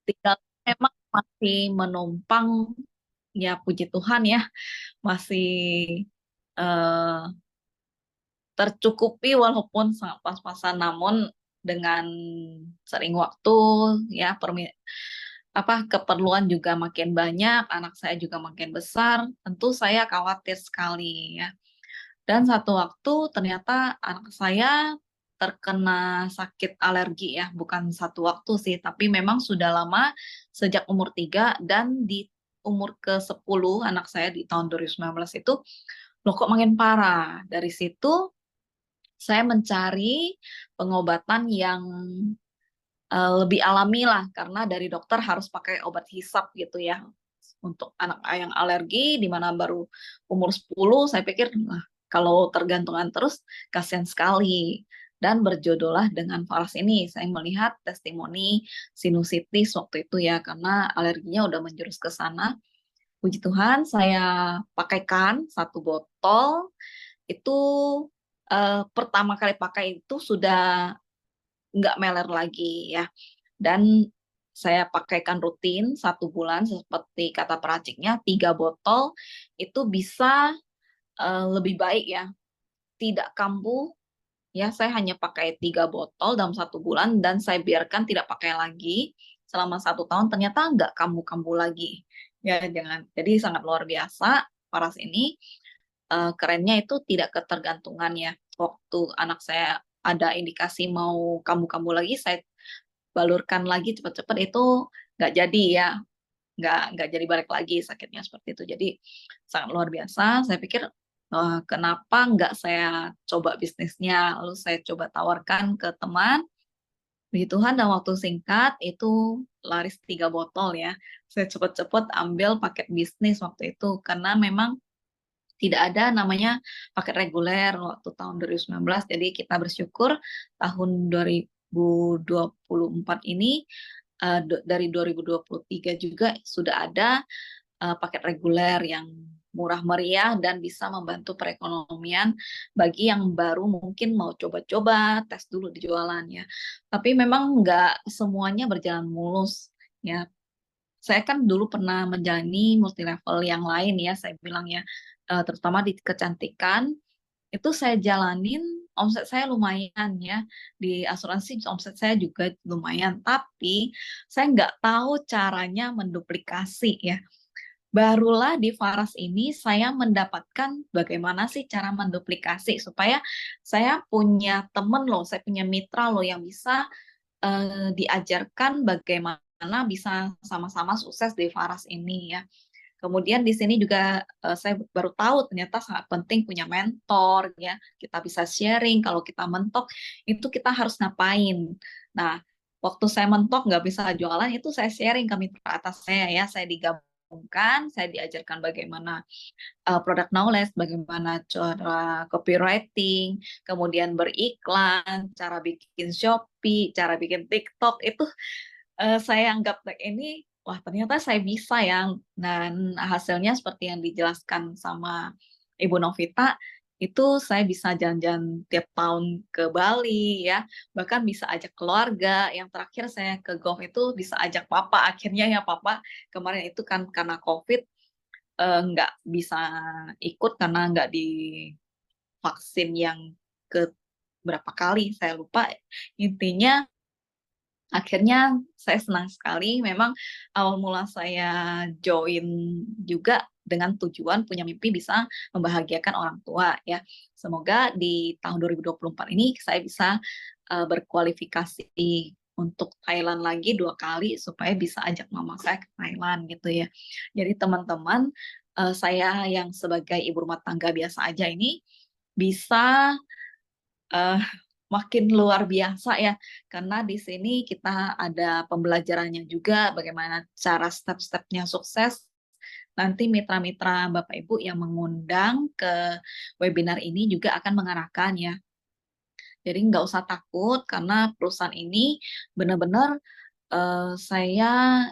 tinggal memang masih menumpang, ya puji Tuhan ya, masih eh, tercukupi walaupun sangat pas-pasan, namun dengan sering waktu ya keperluan juga makin banyak, anak saya juga makin besar, tentu saya khawatir sekali ya. Dan satu waktu ternyata anak saya terkena sakit alergi ya, bukan satu waktu sih, tapi memang sudah lama sejak umur 3 dan di umur ke-10 anak saya di tahun 2019 itu loh kok makin parah. Dari situ saya mencari pengobatan yang lebih alami lah karena dari dokter harus pakai obat hisap gitu ya untuk anak yang alergi di mana baru umur 10 saya pikir nah, kalau tergantungan terus kasihan sekali dan berjodohlah dengan Faras ini saya melihat testimoni sinusitis waktu itu ya karena alerginya udah menjurus ke sana. Puji Tuhan saya pakaikan satu botol itu pertama kali pakai itu sudah nggak meler lagi ya. Dan saya pakaikan rutin 1 bulan seperti kata peraciknya 3 botol itu bisa lebih baik ya. Tidak kambuh ya saya hanya pakai 3 botol dalam 1 bulan dan saya biarkan tidak pakai lagi selama 1 tahun ternyata nggak kambuh-kambuh lagi. Ya jangan. Jadi sangat luar biasa Paras ini kerennya itu tidak ketergantungan ya. Waktu anak saya ada indikasi mau kambuh-kambuh lagi, saya balurkan lagi cepat-cepat itu nggak jadi ya, nggak jadi balik lagi sakitnya seperti itu. Jadi sangat luar biasa. Saya pikir kenapa nggak saya coba bisnisnya, lalu saya coba tawarkan ke teman. Puji Tuhan dalam waktu singkat itu laris 3 botol ya. Saya cepat-cepat ambil paket bisnis waktu itu karena memang tidak ada namanya paket reguler waktu tahun 2019. Jadi kita bersyukur tahun 2024 ini dari 2023 juga sudah ada paket reguler yang murah meriah dan bisa membantu perekonomian bagi yang baru mungkin mau coba-coba tes dulu di jualannya. Tapi memang nggak semuanya berjalan mulus ya. Saya kan dulu pernah menjalani multi level yang lain ya, saya bilang ya, terutama di kecantikan, itu saya jalanin, omset saya lumayan ya, di asuransi omset saya juga lumayan, tapi saya nggak tahu caranya menduplikasi ya. Barulah di Faras ini saya mendapatkan bagaimana sih cara menduplikasi supaya saya punya temen loh, saya punya mitra loh yang bisa diajarkan bagaimana bisa sama-sama sukses di Faras ini ya. Kemudian di sini juga saya baru tahu ternyata sangat penting punya mentor ya. Kita bisa sharing kalau kita mentok itu kita harus ngapain. Nah, waktu saya mentok nggak bisa jualan itu saya sharing ke mitra atas saya ya. Saya digabungkan, saya diajarkan bagaimana product knowledge, bagaimana cara copywriting, kemudian beriklan, cara bikin Shopee, cara bikin TikTok itu saya anggap ini wah ternyata saya bisa ya dan hasilnya seperti yang dijelaskan sama Ibu Novita itu saya bisa jalan-jalan tiap tahun ke Bali ya bahkan bisa ajak keluarga yang terakhir saya ke golf itu bisa ajak papa akhirnya ya papa kemarin itu kan karena COVID nggak bisa ikut karena nggak divaksin yang ke berapa kali saya lupa intinya akhirnya saya senang sekali memang awal mula saya join juga dengan tujuan punya mimpi bisa membahagiakan orang tua ya semoga di tahun 2024 ini saya bisa berkualifikasi untuk Thailand lagi 2 kali supaya bisa ajak mama saya ke Thailand gitu ya. Jadi teman-teman saya yang sebagai ibu rumah tangga biasa aja ini bisa eh, makin luar biasa ya karena di sini kita ada pembelajarannya juga bagaimana cara step-stepnya sukses. Nanti mitra-mitra Bapak Ibu yang mengundang ke webinar ini juga akan mengarahkan ya. Jadi nggak usah takut karena perusahaan ini benar-benar saya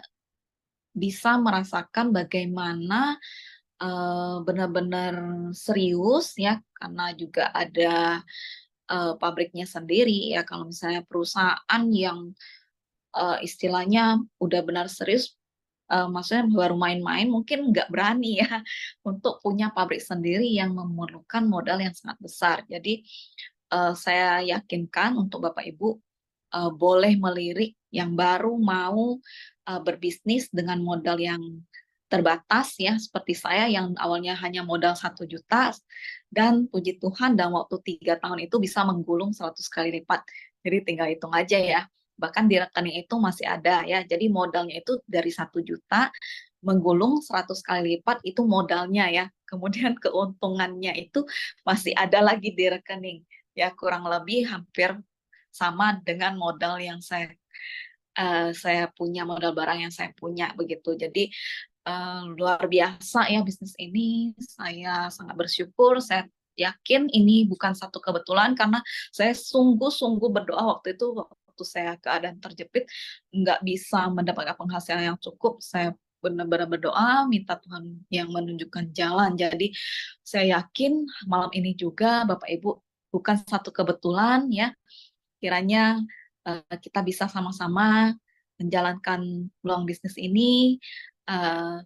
bisa merasakan bagaimana benar-benar serius ya karena juga ada pabriknya sendiri ya kalau misalnya perusahaan yang istilahnya udah benar serius, maksudnya baru main-main mungkin nggak berani ya untuk punya pabrik sendiri yang memerlukan modal yang sangat besar. Jadi saya yakinkan untuk Bapak Ibu boleh melirik yang baru mau berbisnis dengan modal yang terbatas ya, seperti saya yang awalnya hanya modal 1 juta dan puji Tuhan dalam waktu 3 tahun itu bisa menggulung 100 kali lipat. Jadi tinggal hitung aja ya. Bahkan di rekening itu masih ada ya. Jadi modalnya itu dari 1 juta menggulung 100 kali lipat itu modalnya ya. Kemudian keuntungannya itu masih ada lagi di rekening. Ya kurang lebih hampir sama dengan modal yang saya punya, modal barang yang saya punya begitu. Jadi luar biasa ya bisnis ini. Saya sangat bersyukur. Saya yakin ini bukan satu kebetulan karena saya sungguh-sungguh berdoa waktu saya keadaan terjepit nggak bisa mendapatkan penghasilan yang cukup. Saya benar-benar berdoa minta Tuhan yang menunjukkan jalan. Jadi saya yakin malam ini juga Bapak Ibu bukan satu kebetulan ya. Kiranya kita bisa sama-sama menjalankan peluang bisnis ini uh,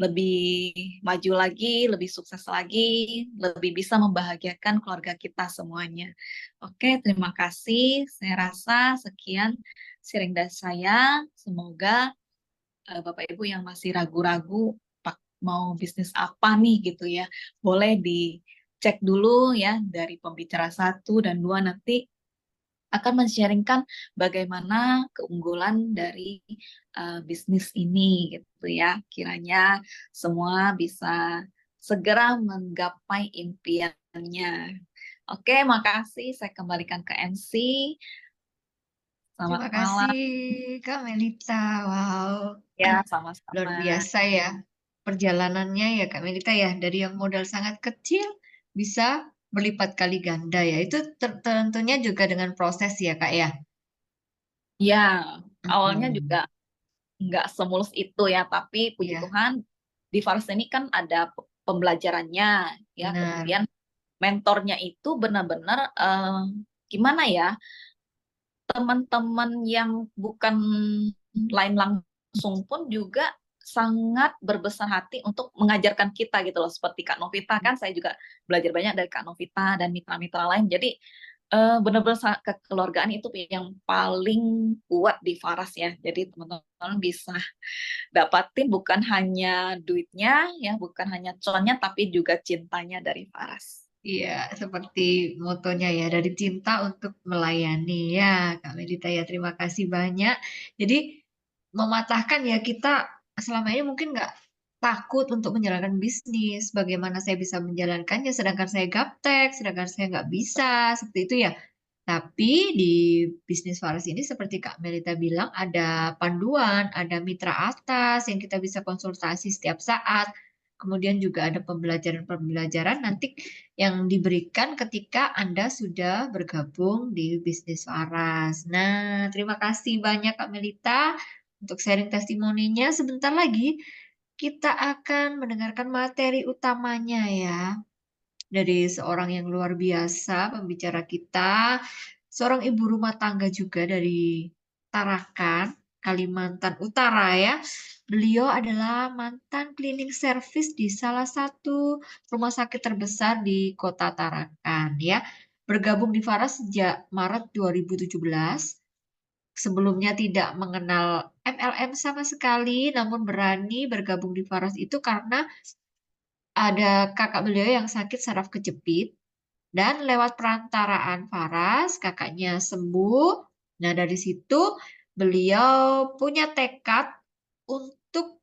lebih maju lagi, lebih sukses lagi, lebih bisa membahagiakan keluarga kita semuanya. Oke, terima kasih. Saya rasa sekian sharing dari saya. Semoga Bapak Ibu yang masih ragu-ragu mau bisnis apa nih gitu ya, boleh dicek dulu ya dari pembicara 1 dan 2 nanti akan men-sharingkan bagaimana keunggulan dari bisnis ini gitu ya. Kiranya semua bisa segera menggapai impiannya. Oke, makasih. Saya kembalikan ke MC. Selamat Terima malam. kasih, Kak Melita. Wow, Ya, luar sama-sama. biasa ya perjalanannya ya, Kak Melita ya. Dari yang modal sangat kecil bisa berlipat kali ganda ya. Itu tentunya juga dengan proses ya, Kak ya. Ya, awalnya juga Mhm. nggak semulus itu ya, tapi puji Iya, Tuhan di Fars ini kan ada pembelajarannya ya, benar. kemudian mentornya itu benar-benar gimana ya, teman-teman yang bukan lain langsung pun juga sangat berbesar hati untuk mengajarkan kita gitu loh, seperti Kak Novita kan saya juga belajar banyak dari Kak Novita dan mitra-mitra lain. Jadi benar-benar kekeluargaan itu yang paling kuat di Faras ya. Jadi teman-teman bisa dapatin bukan hanya duitnya ya, bukan hanya cuannya, tapi juga cintanya dari Faras. Iya, seperti motonya ya, dari cinta untuk melayani. Ya, Kak Melita ya, terima kasih banyak. Jadi, mematahkan ya, kita selama ini mungkin nggak takut untuk menjalankan bisnis. Bagaimana saya bisa menjalankannya, sedangkan saya gaptek, sedangkan saya nggak bisa, seperti itu ya. Tapi di bisnis Faras ini seperti Kak Melita bilang, ada panduan, ada mitra atas yang kita bisa konsultasi setiap saat. Kemudian juga ada pembelajaran-pembelajaran nanti yang diberikan ketika Anda sudah bergabung di bisnis waras. Nah, terima kasih banyak Kak Melita untuk sharing testimoninya. Sebentar lagi kita akan mendengarkan materi utamanya ya dari seorang yang luar biasa pembicara kita, seorang ibu rumah tangga juga dari Tarakan, Kalimantan Utara ya. Beliau adalah mantan cleaning service di salah satu rumah sakit terbesar di Kota Tarakan ya. Bergabung di Faras sejak Maret 2017. Sebelumnya tidak mengenal MLM sama sekali, namun berani bergabung di Faras itu karena ada kakak beliau yang sakit saraf kejepit dan lewat perantaraan Faras, kakaknya sembuh. Nah, dari situ beliau punya tekad untuk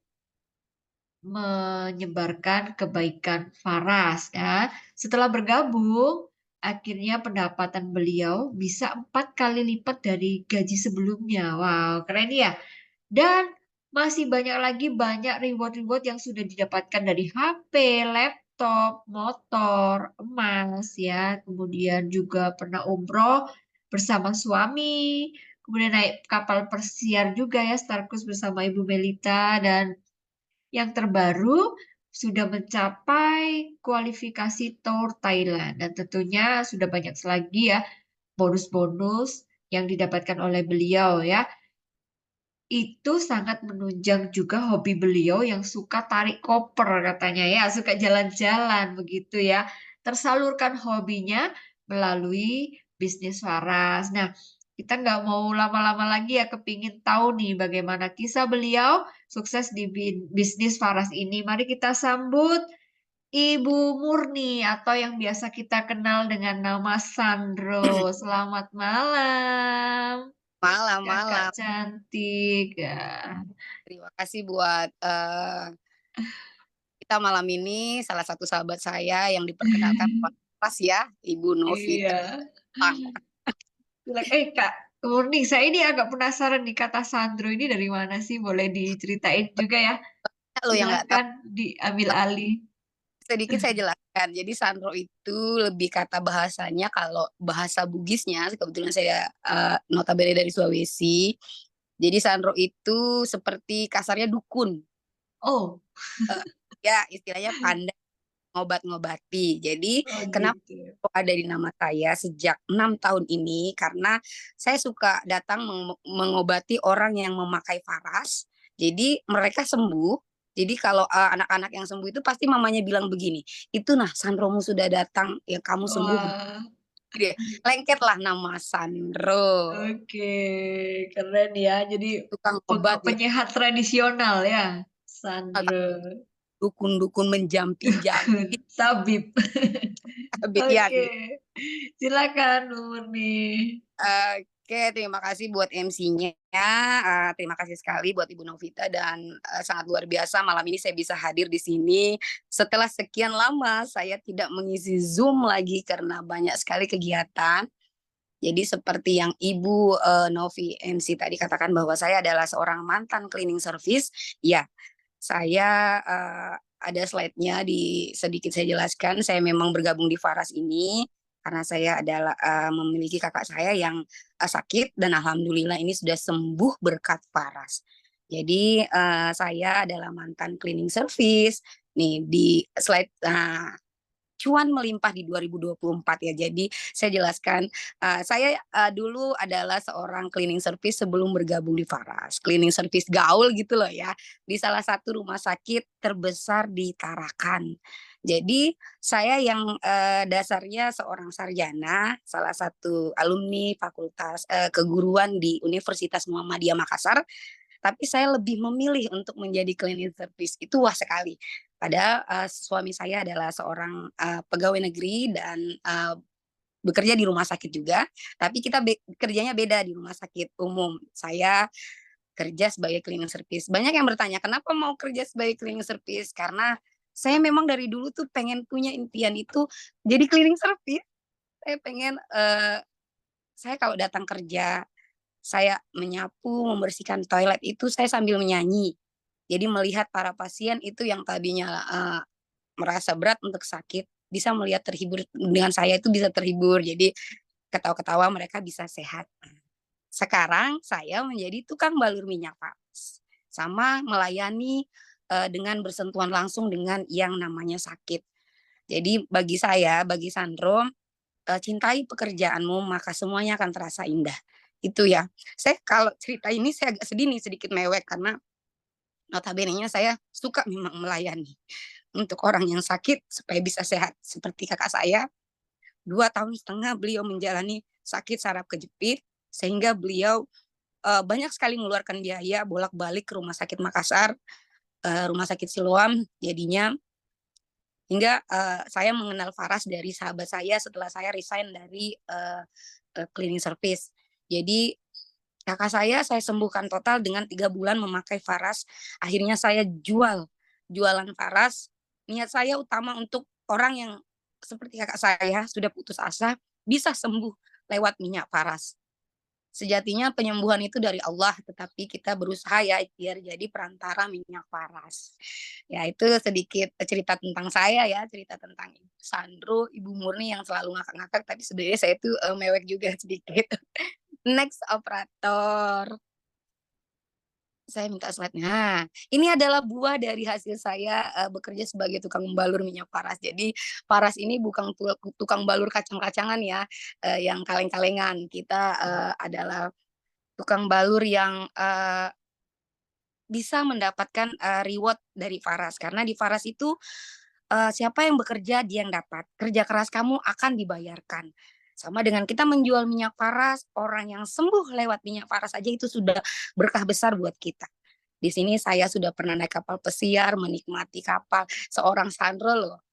menyebarkan kebaikan Faras ya. Setelah bergabung, akhirnya pendapatan beliau bisa 4 kali lipat dari gaji sebelumnya. Wow, keren ya. Dan masih banyak lagi banyak reward-reward yang sudah didapatkan dari HP, laptop, motor, emas ya. Kemudian juga pernah umroh bersama suami. Kemudian naik kapal persiar juga ya, Star Cruise bersama Ibu Melita. Dan yang terbaru sudah mencapai kualifikasi Tour Thailand. Dan tentunya sudah banyak lagi ya bonus-bonus yang didapatkan oleh beliau ya. itu sangat menunjang juga hobi beliau yang suka tarik koper katanya ya, suka jalan-jalan begitu ya. Tersalurkan hobinya melalui bisnis waras. Nah, kita nggak mau lama-lama lagi ya, kepingin tahu nih bagaimana kisah beliau sukses di bisnis waras ini. Mari kita sambut Ibu Murni atau yang biasa kita kenal dengan nama Sandro. Selamat malam. Kakak Malam-malam. cantik, ya. Terima kasih buat kita malam ini salah satu sahabat saya yang diperkenalkan pas ya, Ibu Novita. Iya. Kak Murni, saya ini agak penasaran nih kata Sandro ini dari mana sih? Boleh diceritain juga ya? Lo yang nggak tahu, Silahkan diambil alih. sedikit saya jelaskan. Jadi Sandro itu lebih kata bahasanya, kalau bahasa Bugisnya, kebetulan saya notabene dari Sulawesi. Jadi Sandro itu seperti kasarnya dukun. Oh, Eh, Ya istilahnya pandai ngobat-ngobati. Jadi oh kenapa gitu. kok ada di nama saya sejak 6 tahun ini? Karena saya suka datang mengobati orang yang memakai faras. Jadi mereka sembuh. Jadi kalau anak-anak yang sembuh itu pasti mamanya bilang begini, itu nah Sandromu sudah datang, ya kamu sembuh. Wah, Dia lengketlah nama Sandro, oke, keren ya. Jadi tukang obat ya, penyehat tradisional ya, Sandro. dukun-dukun menjampi-jampi. Tabib. Ya, Oke, silakan Bu Murni. Oke, terima kasih buat MC-nya. Terima kasih sekali buat Ibu Novita dan sangat luar biasa malam ini saya bisa hadir di sini. Setelah sekian lama saya tidak mengisi Zoom lagi karena banyak sekali kegiatan. Jadi seperti yang Ibu Novi MC tadi katakan bahwa saya adalah seorang mantan cleaning service. Ya, saya ada slide-nya, di sedikit saya jelaskan. Saya memang bergabung di Faras ini karena saya adalah memiliki kakak saya yang sakit dan alhamdulillah ini sudah sembuh berkat Faras. Jadi saya adalah mantan cleaning service. Nih di slide cuan melimpah di 2024 ya. Jadi saya jelaskan, saya dulu adalah seorang cleaning service sebelum bergabung di Faras. Cleaning service gaul gitu loh ya, di salah satu rumah sakit terbesar di Tarakan. Jadi saya yang dasarnya seorang sarjana, salah satu alumni Fakultas Keguruan di Universitas Muhammadiyah Makassar, tapi saya lebih memilih untuk menjadi cleaning service. Itu wah sekali. Padahal suami saya adalah seorang pegawai negeri dan bekerja di rumah sakit juga, tapi kita kerjanya beda di rumah sakit umum. Saya kerja sebagai cleaning service. Banyak yang bertanya, kenapa mau kerja sebagai cleaning service? Karena saya memang dari dulu tuh pengen punya impian itu jadi cleaning service. Saya pengen, saya kalau datang kerja, saya menyapu, membersihkan toilet itu saya sambil menyanyi. Jadi melihat para pasien itu yang tadinya merasa berat untuk sakit, bisa melihat terhibur dengan saya, itu bisa terhibur. Jadi ketawa-ketawa mereka bisa sehat. Sekarang saya menjadi tukang balur minyak panas, sama melayani dengan bersentuhan langsung dengan yang namanya sakit. Jadi bagi saya, bagi Sandro, cintai pekerjaanmu maka semuanya akan terasa indah. Itu ya. Saya kalau cerita ini saya agak sedih nih, sedikit mewek karena notabene-nya saya suka memang melayani untuk orang yang sakit supaya bisa sehat. Seperti kakak saya, 2 tahun setengah beliau menjalani sakit saraf kejepit sehingga beliau banyak sekali mengeluarkan biaya bolak-balik ke Rumah Sakit Makassar, Rumah Sakit Siloam. Jadinya hingga saya mengenal Faras dari sahabat saya setelah saya resign dari cleaning service. Jadi kakak saya sembuhkan total dengan 3 bulan memakai Faras. Akhirnya saya jualan Faras. Niat saya utama untuk orang yang seperti kakak saya sudah putus asa bisa sembuh lewat minyak Faras. Sejatinya penyembuhan itu dari Allah, tetapi kita berusaha ya biar jadi perantara minyak Faras. Ya itu sedikit cerita tentang saya ya, cerita tentang Ibu Sandro, Ibu Murni yang selalu ngakak-ngakak, tapi sebenarnya saya itu mewek juga sedikit. Next operator. Saya minta slide-nya. Nah, ini adalah buah dari hasil saya bekerja sebagai tukang balur minyak Faras. Jadi Faras ini bukan tukang balur kacang-kacangan ya, yang kaleng-kalengan. Kita adalah tukang balur yang bisa mendapatkan reward dari Faras. Karena di Faras itu siapa yang bekerja dia yang dapat. Kerja keras kamu akan dibayarkan. Sama dengan kita menjual minyak Faras, orang yang sembuh lewat minyak Faras aja itu sudah berkah besar buat kita. Di sini saya sudah pernah naik kapal pesiar, menikmati kapal. Seorang Sandro loh,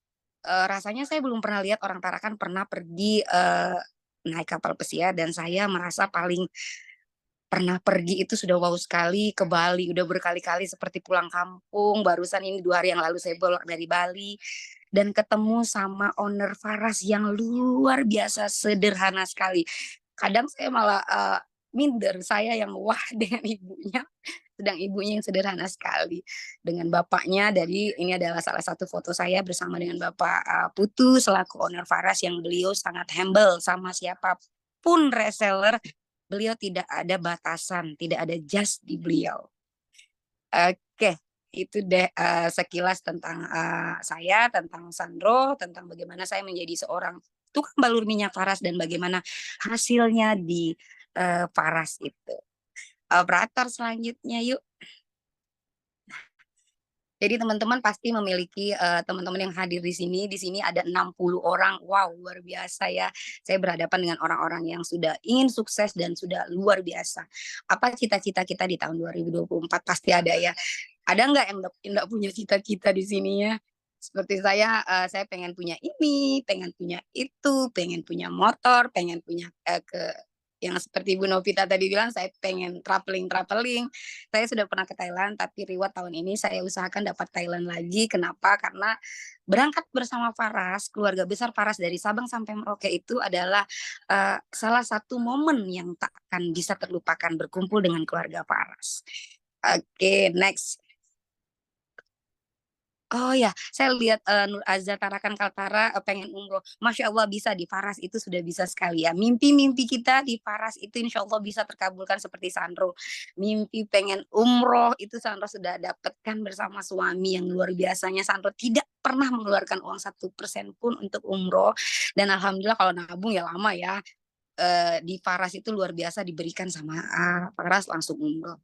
rasanya saya belum pernah lihat orang Tarakan pernah pergi naik kapal pesiar, dan saya merasa paling pernah pergi itu sudah wow sekali ke Bali, udah berkali-kali seperti pulang kampung. Barusan ini 2 hari yang lalu saya pulang dari Bali dan ketemu sama owner Faras yang luar biasa sederhana sekali. Kadang saya malah minder, saya yang wah dengan ibunya, sedang ibunya yang sederhana sekali. Dengan bapaknya, dari ini adalah salah satu foto saya bersama dengan Bapak Putu selaku owner Faras, yang beliau sangat humble sama siapapun reseller. Beliau tidak ada batasan, tidak ada jas di beliau. Oke, itu deh sekilas tentang saya, tentang Sandro, tentang bagaimana saya menjadi seorang tukang balur minyak Faras dan bagaimana hasilnya di Faras itu. Operator selanjutnya yuk. Jadi teman-teman pasti memiliki teman-teman yang hadir di sini. Di sini ada 60 orang. Wow, luar biasa ya. Saya berhadapan dengan orang-orang yang sudah ingin sukses dan sudah luar biasa. Apa cita-cita kita di tahun 2024? Pasti ada ya. Ada nggak yang nggak punya cita-cita di sini ya? Seperti saya pengen punya ini, pengen punya itu, pengen punya motor, pengen punya yang seperti Bu Novita tadi bilang, saya pengen traveling. Saya sudah pernah ke Thailand, tapi reward tahun ini saya usahakan dapat Thailand lagi. Kenapa? Karena berangkat bersama Faras, keluarga besar Faras dari Sabang sampai Merauke itu adalah salah satu momen yang tak akan bisa terlupakan, berkumpul dengan keluarga Faras. Oke, next. Oh ya, saya lihat Nur Azza Tarakan Kaltara pengen umroh. Masya Allah bisa di Faras itu sudah bisa sekali ya. Mimpi-mimpi kita di Faras itu insya Allah bisa terkabulkan seperti Sandro. Mimpi pengen umroh itu Sandro sudah dapatkan bersama suami yang luar biasanya. Sandro tidak pernah mengeluarkan uang 1% pun untuk umroh. Dan alhamdulillah kalau nabung ya lama ya. Di Faras itu luar biasa diberikan sama Faras langsung umroh.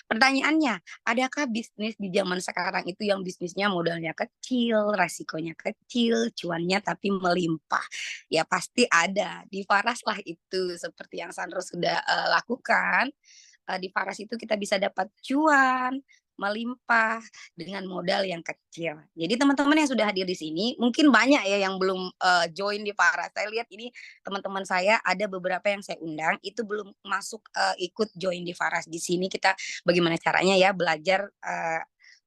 Pertanyaannya, adakah bisnis di zaman sekarang itu yang bisnisnya modalnya kecil, resikonya kecil, cuannya tapi melimpah? Ya pasti ada. Di Faras lah itu seperti yang Sandro sudah lakukan. Di Faras itu kita bisa dapat cuan, melimpah dengan modal yang kecil. Jadi teman-teman yang sudah hadir di sini, mungkin banyak ya yang belum join di Faras. Saya lihat ini teman-teman saya ada beberapa yang saya undang itu belum masuk ikut join di Faras. Di sini kita bagaimana caranya ya belajar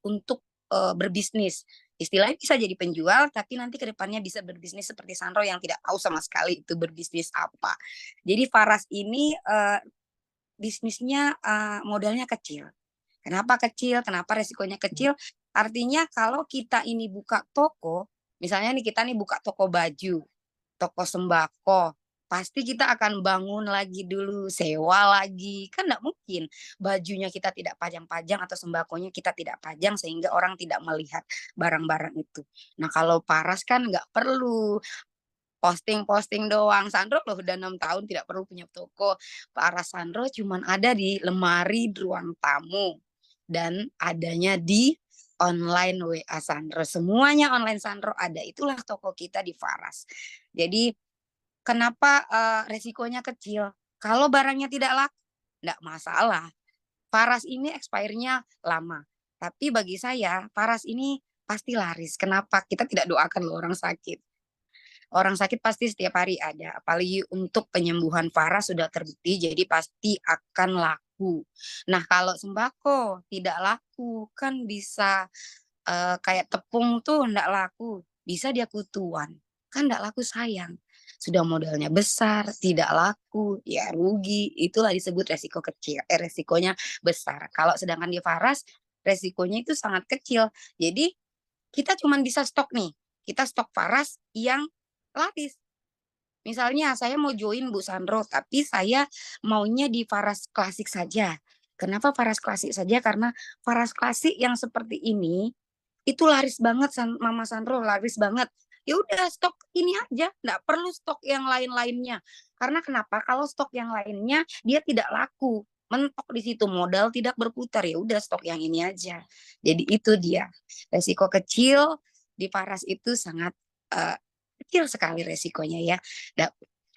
untuk berbisnis. Istilahnya bisa jadi penjual, tapi nanti ke depannya bisa berbisnis seperti Sandro yang tidak tahu sama sekali itu berbisnis apa. Jadi Faras ini bisnisnya modalnya kecil. Kenapa kecil? Kenapa resikonya kecil? Artinya kalau kita ini buka toko, misalnya nih kita nih buka toko baju, toko sembako, pasti kita akan bangun lagi dulu, sewa lagi. Kan enggak mungkin bajunya kita tidak pajang-pajang atau sembakonya kita tidak pajang sehingga orang tidak melihat barang-barang itu. Nah, kalau Paras kan nggak perlu posting-posting doang. Sandro loh udah 6 tahun tidak perlu punya toko. Paras Sandro cuman ada di lemari ruang tamu dan adanya di online WA Sandro. Semuanya online Sandro ada. Itulah toko kita di Faras. Jadi kenapa resikonya kecil? Kalau barangnya tidak laku, enggak masalah. Faras ini expire-nya lama. Tapi bagi saya, Faras ini pasti laris. Kenapa? Kita tidak doakan loh orang sakit. Orang sakit pasti setiap hari ada. Apalagi untuk penyembuhan Faras sudah terbukti, jadi pasti akan laku. Nah, kalau sembako tidak laku, kan bisa kayak tepung tuh enggak laku. Bisa dia kutuan. Kan enggak laku sayang. Sudah modalnya besar, tidak laku, ya rugi. Itulah disebut resiko kecil. Resikonya besar. Kalau sedangkan di Faras, resikonya itu sangat kecil. Jadi kita cuma bisa stok nih. Kita stok Faras yang laris. Misalnya saya mau join Bu Sandro, tapi saya maunya di Faras klasik saja. Kenapa Faras klasik saja? Karena Faras klasik yang seperti ini itu laris banget Mama Sandro, laris banget. Ya udah stok ini aja, enggak perlu stok yang lain-lainnya. Karena kenapa? Kalau stok yang lainnya dia tidak laku. mentok di situ, modal tidak berputar, ya udah stok yang ini aja. Jadi itu dia resiko kecil di Faras itu sangat kecil sekali resikonya ya,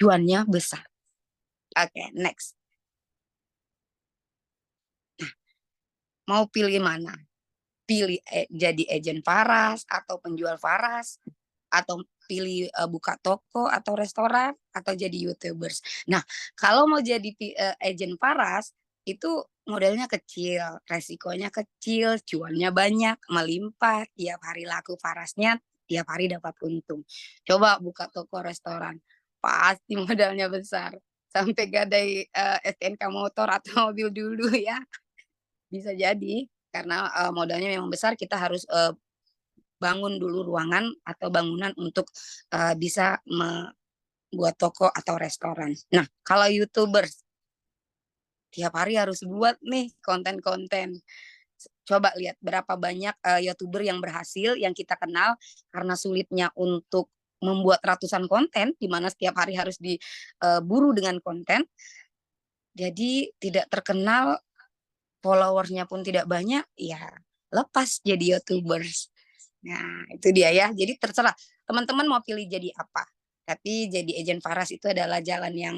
cuannya besar. Oke, next. Mau pilih mana? Pilih jadi agen Faras atau penjual Faras, atau pilih buka toko atau restoran, atau jadi YouTubers. Nah, kalau mau jadi agen Faras itu modalnya kecil, resikonya kecil, cuannya banyak, melimpah, tiap hari laku Farasnya, tiap hari dapat untung. Coba buka toko restoran, pasti modalnya besar. Sampai gadai STNK motor atau mobil dulu ya. Bisa jadi karena modalnya memang besar, kita harus bangun dulu ruangan atau bangunan untuk bisa membuat toko atau restoran. Nah, kalau YouTubers tiap hari harus buat nih konten-konten. Coba lihat berapa banyak YouTuber yang berhasil yang kita kenal karena sulitnya untuk membuat ratusan konten di mana setiap hari harus diburu dengan konten. Jadi tidak terkenal, followersnya pun tidak banyak, ya lepas jadi YouTubers. Nah, itu dia ya. Jadi terserah teman-teman mau pilih jadi apa. Tapi jadi agen Faras itu adalah jalan yang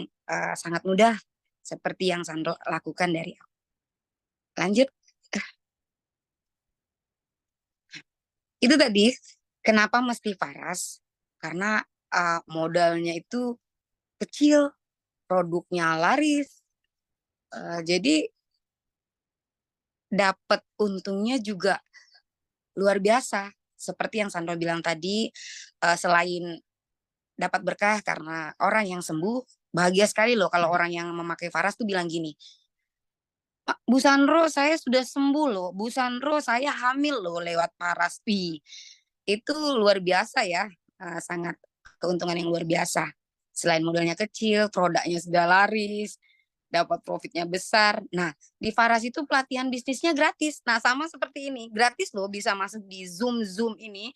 sangat mudah, seperti yang Sandro lakukan dari awal. Lanjut. Itu tadi kenapa mesti Faras? Karena modalnya itu kecil, produknya laris. Jadi dapat untungnya juga luar biasa. Seperti yang Sandro bilang tadi, selain dapat berkah karena orang yang sembuh, bahagia sekali loh kalau orang yang memakai Faras tuh bilang gini, Bu Sandro saya sudah sembuh loh, Bu Sandro saya hamil loh lewat Faras. Itu luar biasa ya, sangat keuntungan yang luar biasa. Selain modalnya kecil, produknya sudah laris, dapat profitnya besar. Nah, di Faras itu pelatihan bisnisnya gratis. Nah, sama seperti ini, gratis loh bisa masuk di Zoom ini.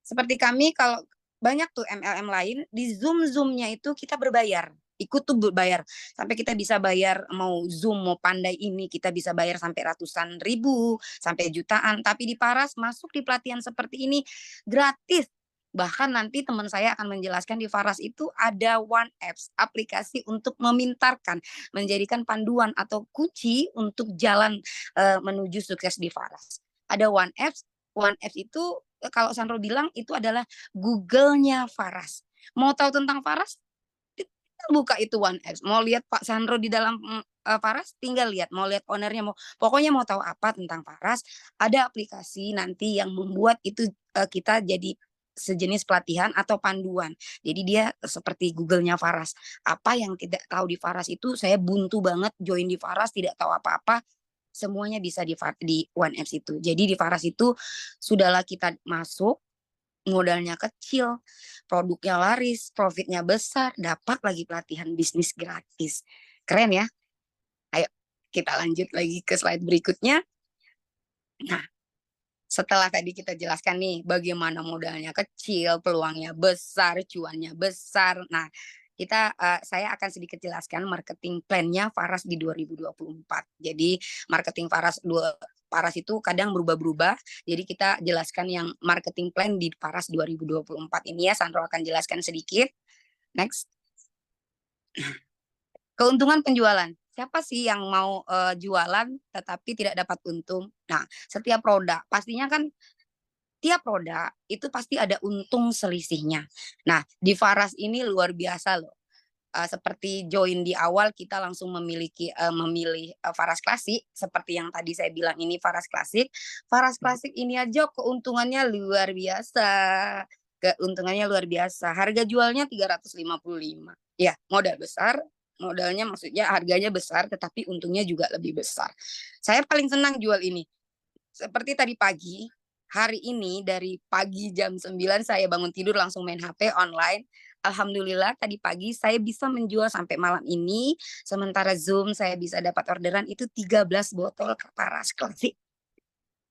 Seperti kami kalau banyak tuh MLM lain, di Zoom-nya itu kita berbayar. Ikut tuh berbayar. Sampai kita bisa bayar mau Zoom, mau Pandai ini, kita bisa bayar sampai ratusan ribu, sampai jutaan. Tapi di Faras masuk di pelatihan seperti ini gratis. Bahkan nanti teman saya akan menjelaskan di Faras itu ada One Apps, aplikasi untuk memintarkan, menjadikan panduan atau kunci untuk jalan menuju sukses di Faras. Ada One Apps. One Apps itu kalau Sandro bilang itu adalah Google-nya Faras. Mau tahu tentang Faras? Buka itu One Apps. Mau lihat Pak Sandro di dalam Faras, tinggal lihat. Mau lihat ownernya, pokoknya mau tahu apa tentang Faras, ada aplikasi nanti yang membuat itu kita jadi sejenis pelatihan atau panduan. Jadi dia seperti Google-nya Faras. Apa yang tidak tahu di Faras itu, saya buntu banget join di Faras, tidak tahu apa-apa. Semuanya bisa di One Apps itu. Jadi di Faras itu sudahlah kita masuk, modalnya kecil, produknya laris, profitnya besar, dapat lagi pelatihan bisnis gratis. Keren ya? Ayo kita lanjut lagi ke slide berikutnya. Nah, setelah tadi kita jelaskan nih bagaimana modalnya kecil, peluangnya besar, cuannya besar. Nah, saya akan sedikit jelaskan marketing plan-nya Faras di 2024. Jadi marketing Faras itu kadang berubah-berubah. Jadi kita jelaskan yang marketing plan di Faras 2024 ini ya. Sandro akan jelaskan sedikit. Next. Keuntungan penjualan. Siapa sih yang mau jualan tetapi tidak dapat untung? Nah, setiap produk pastinya kan tiap produk itu pasti ada untung selisihnya. Nah, di Faras ini luar biasa loh. Seperti join di awal kita langsung memilih Faras Klasik seperti yang tadi saya bilang ini Faras Klasik. Faras Klasik ini aja keuntungannya luar biasa. Keuntungannya luar biasa. Harga jualnya 355. Ya, modal besar, modalnya maksudnya harganya besar tetapi untungnya juga lebih besar. Saya paling senang jual ini. Seperti tadi pagi, hari ini dari pagi jam 9 saya bangun tidur langsung main HP online. Alhamdulillah tadi pagi saya bisa menjual sampai malam ini. Sementara Zoom saya bisa dapat orderan itu 13 botol Faras Klasik.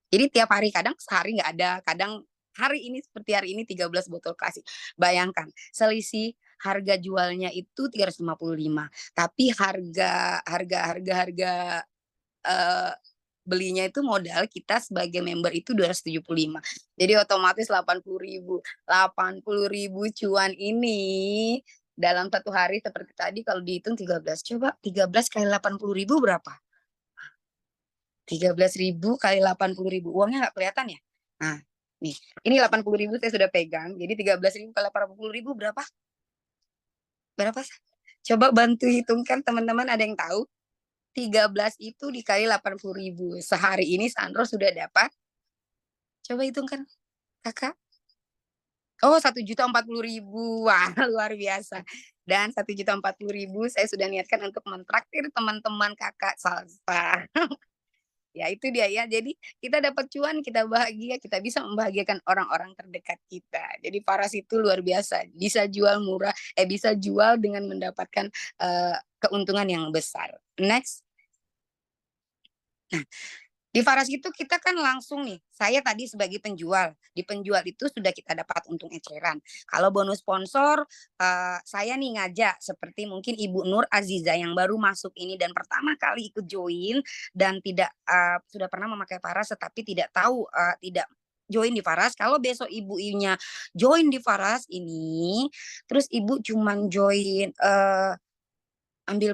Jadi tiap hari, kadang sehari nggak ada, kadang hari ini seperti hari ini 13 botol klasik. Bayangkan, selisih harga jualnya itu 355, tapi harga belinya itu modal kita sebagai member itu 275. Jadi otomatis 80.000. 80.000 cuan ini dalam satu hari seperti tadi kalau dihitung 13. Coba 13 kali 80.000 berapa? 13.000 kali 80.000. Uangnya nggak kelihatan ya? Nah, nih. Ini 80.000 saya sudah pegang. Jadi 13.000 kali 80.000 berapa? Berapa? Coba bantu hitungkan teman-teman, ada yang tahu? 13 itu dikali 80.000. Sehari ini Sandro sudah dapat. Coba hitungkan, kakak. Oh, 1.040.000. Wah, luar biasa. Dan 1.040.000 saya sudah niatkan untuk mentraktir teman-teman kakak salsa. Ya itu dia ya. Jadi kita dapat cuan, kita bahagia, kita bisa membahagiakan orang-orang terdekat kita. Jadi Paras itu luar biasa. Bisa jual murah, bisa jual dengan mendapatkan keuntungan yang besar. Next. Nah, di Faras itu kita kan langsung nih, saya tadi sebagai penjual, di penjual itu sudah kita dapat untung eceran. Kalau bonus sponsor, saya nih ngajak seperti mungkin Ibu Nur Aziza yang baru masuk ini dan pertama kali ikut join dan tidak sudah pernah memakai Faras tetapi tidak tahu, tidak join di Faras. Kalau besok ibunya join di Faras ini, terus ibu cuman join ambil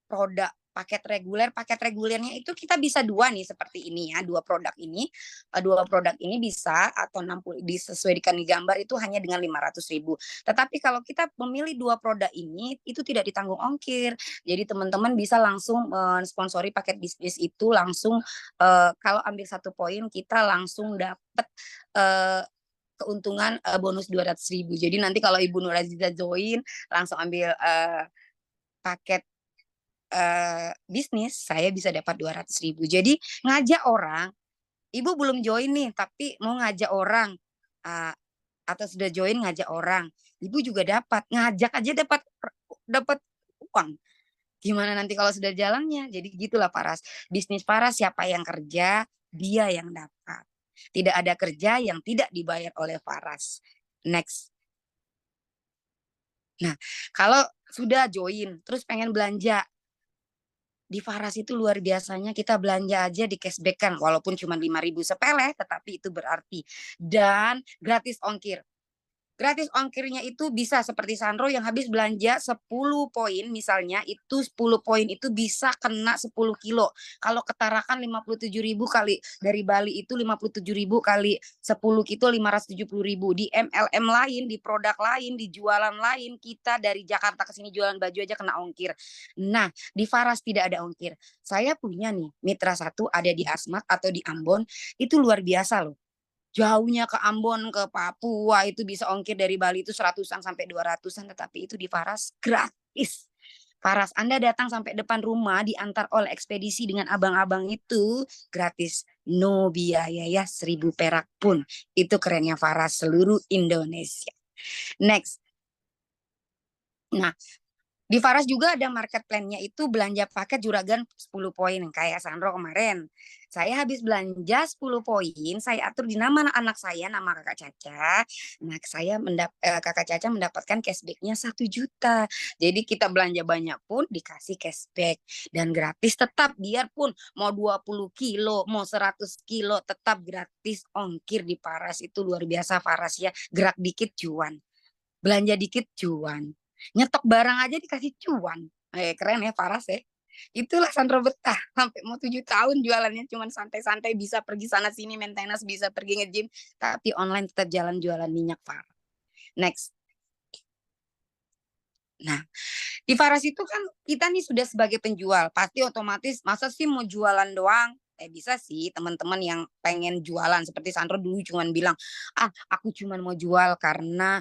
produk paket regulernya itu kita bisa 2 nih seperti ini ya, 2 produk ini. 2 produk ini bisa atau 60 disesuaikan di gambar itu hanya dengan 500.000. Tetapi kalau kita memilih 2 produk ini itu tidak ditanggung ongkir. Jadi teman-teman bisa langsung mensponsori paket bisnis itu langsung kalau ambil 1 poin kita langsung dapat keuntungan bonus 200.000. Jadi nanti kalau Ibu Nur Aziza join langsung ambil paket bisnis, saya bisa dapat 200.000. Jadi ngajak orang, ibu belum join nih, tapi mau ngajak orang atau sudah join ngajak orang, ibu juga dapat ngajak aja dapat uang. Gimana nanti kalau sudah jalannya? Jadi gitulah Paras. Bisnis Paras siapa yang kerja, dia yang dapat. Tidak ada kerja yang tidak dibayar oleh Paras. Next. Nah, kalau sudah join, terus pengen belanja, di Faras itu luar biasanya kita belanja aja di cashback kan walaupun cuma 5.000 sepele tetapi itu berarti dan gratis ongkir. Gratis ongkirnya itu bisa seperti Sandro yang habis belanja 10 poin misalnya itu 10 poin itu bisa kena 10 kilo. Kalau ketarakan 57.000 kali dari Bali itu 57.000 kali 10 kilo 570.000. Di MLM lain, di produk lain, di jualan lain kita dari Jakarta ke sini jualan baju aja kena ongkir. Nah, di Faras tidak ada ongkir. Saya punya nih mitra satu ada di Asmat atau di Ambon itu luar biasa loh. Jauhnya ke Ambon, ke Papua itu bisa ongkir dari Bali itu 100-an sampai 200-an tetapi itu di Faras gratis. Faras Anda datang sampai depan rumah diantar oleh ekspedisi dengan abang-abang itu gratis. No biaya ya 1.000 perak pun. Itu kerennya Faras seluruh Indonesia. Next. Nah, di Faras juga ada market plan-nya itu belanja paket juragan 10 poin kayak Sandro kemarin. Saya habis belanja 10 poin, saya atur di nama anak saya, nama kakak Caca. Nah, kakak Caca mendapatkan cashback-nya 1 juta. Jadi kita belanja banyak pun dikasih cashback dan gratis tetap biarpun mau 20 kilo, mau 100 kilo tetap gratis ongkir di Faras itu luar biasa Faras ya. Gerak dikit cuan. Belanja dikit cuan. Nyetok barang aja dikasih cuan. Keren ya Faras ya. Itulah Sandro betah sampai mau 7 tahun jualannya cuman santai-santai bisa pergi sana sini maintenance bisa pergi nge-gym tapi online tetap jalan jualan minyak Faras. Next. Nah, di Faras itu kan kita nih sudah sebagai penjual pasti otomatis masa sih mau jualan doang? Bisa sih teman-teman yang pengen jualan seperti Sandro dulu cuman bilang aku cuman mau jual karena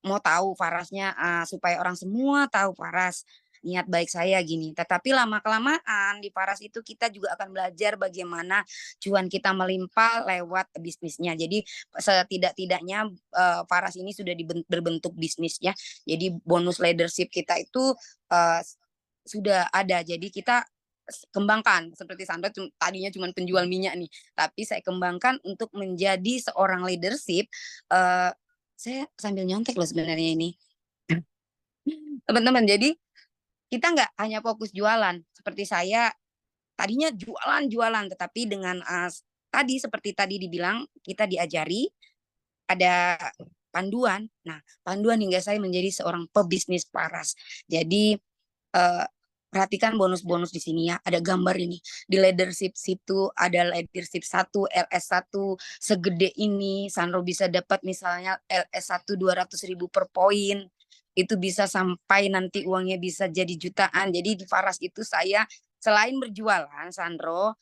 mau tahu Farasnya supaya orang semua tahu Faras niat baik saya gini. Tetapi lama-kelamaan di Faras itu kita juga akan belajar bagaimana cuan kita melimpah lewat bisnisnya. Jadi setidak-tidaknya Faras ini sudah berbentuk bisnisnya. Jadi bonus leadership kita itu sudah ada. Jadi kita kembangkan seperti Sandra tadinya cuma penjual minyak nih, tapi saya kembangkan untuk menjadi seorang leadership. Saya sambil nyontek loh sebenarnya ini teman-teman. Jadi kita nggak hanya fokus jualan seperti saya tadinya jualan, tetapi dengan tadi seperti tadi dibilang, kita diajari ada panduan. Nah, panduan hingga saya menjadi seorang pebisnis paras. Jadi perhatikan bonus-bonus di sini ya. Ada gambar ini. Di leadership situ ada leadership 1, LS1 segede ini. Sandro bisa dapat misalnya LS1 200.000 per poin. Itu bisa sampai nanti uangnya bisa jadi jutaan. Jadi di Faras itu saya selain berjualan, Sandro,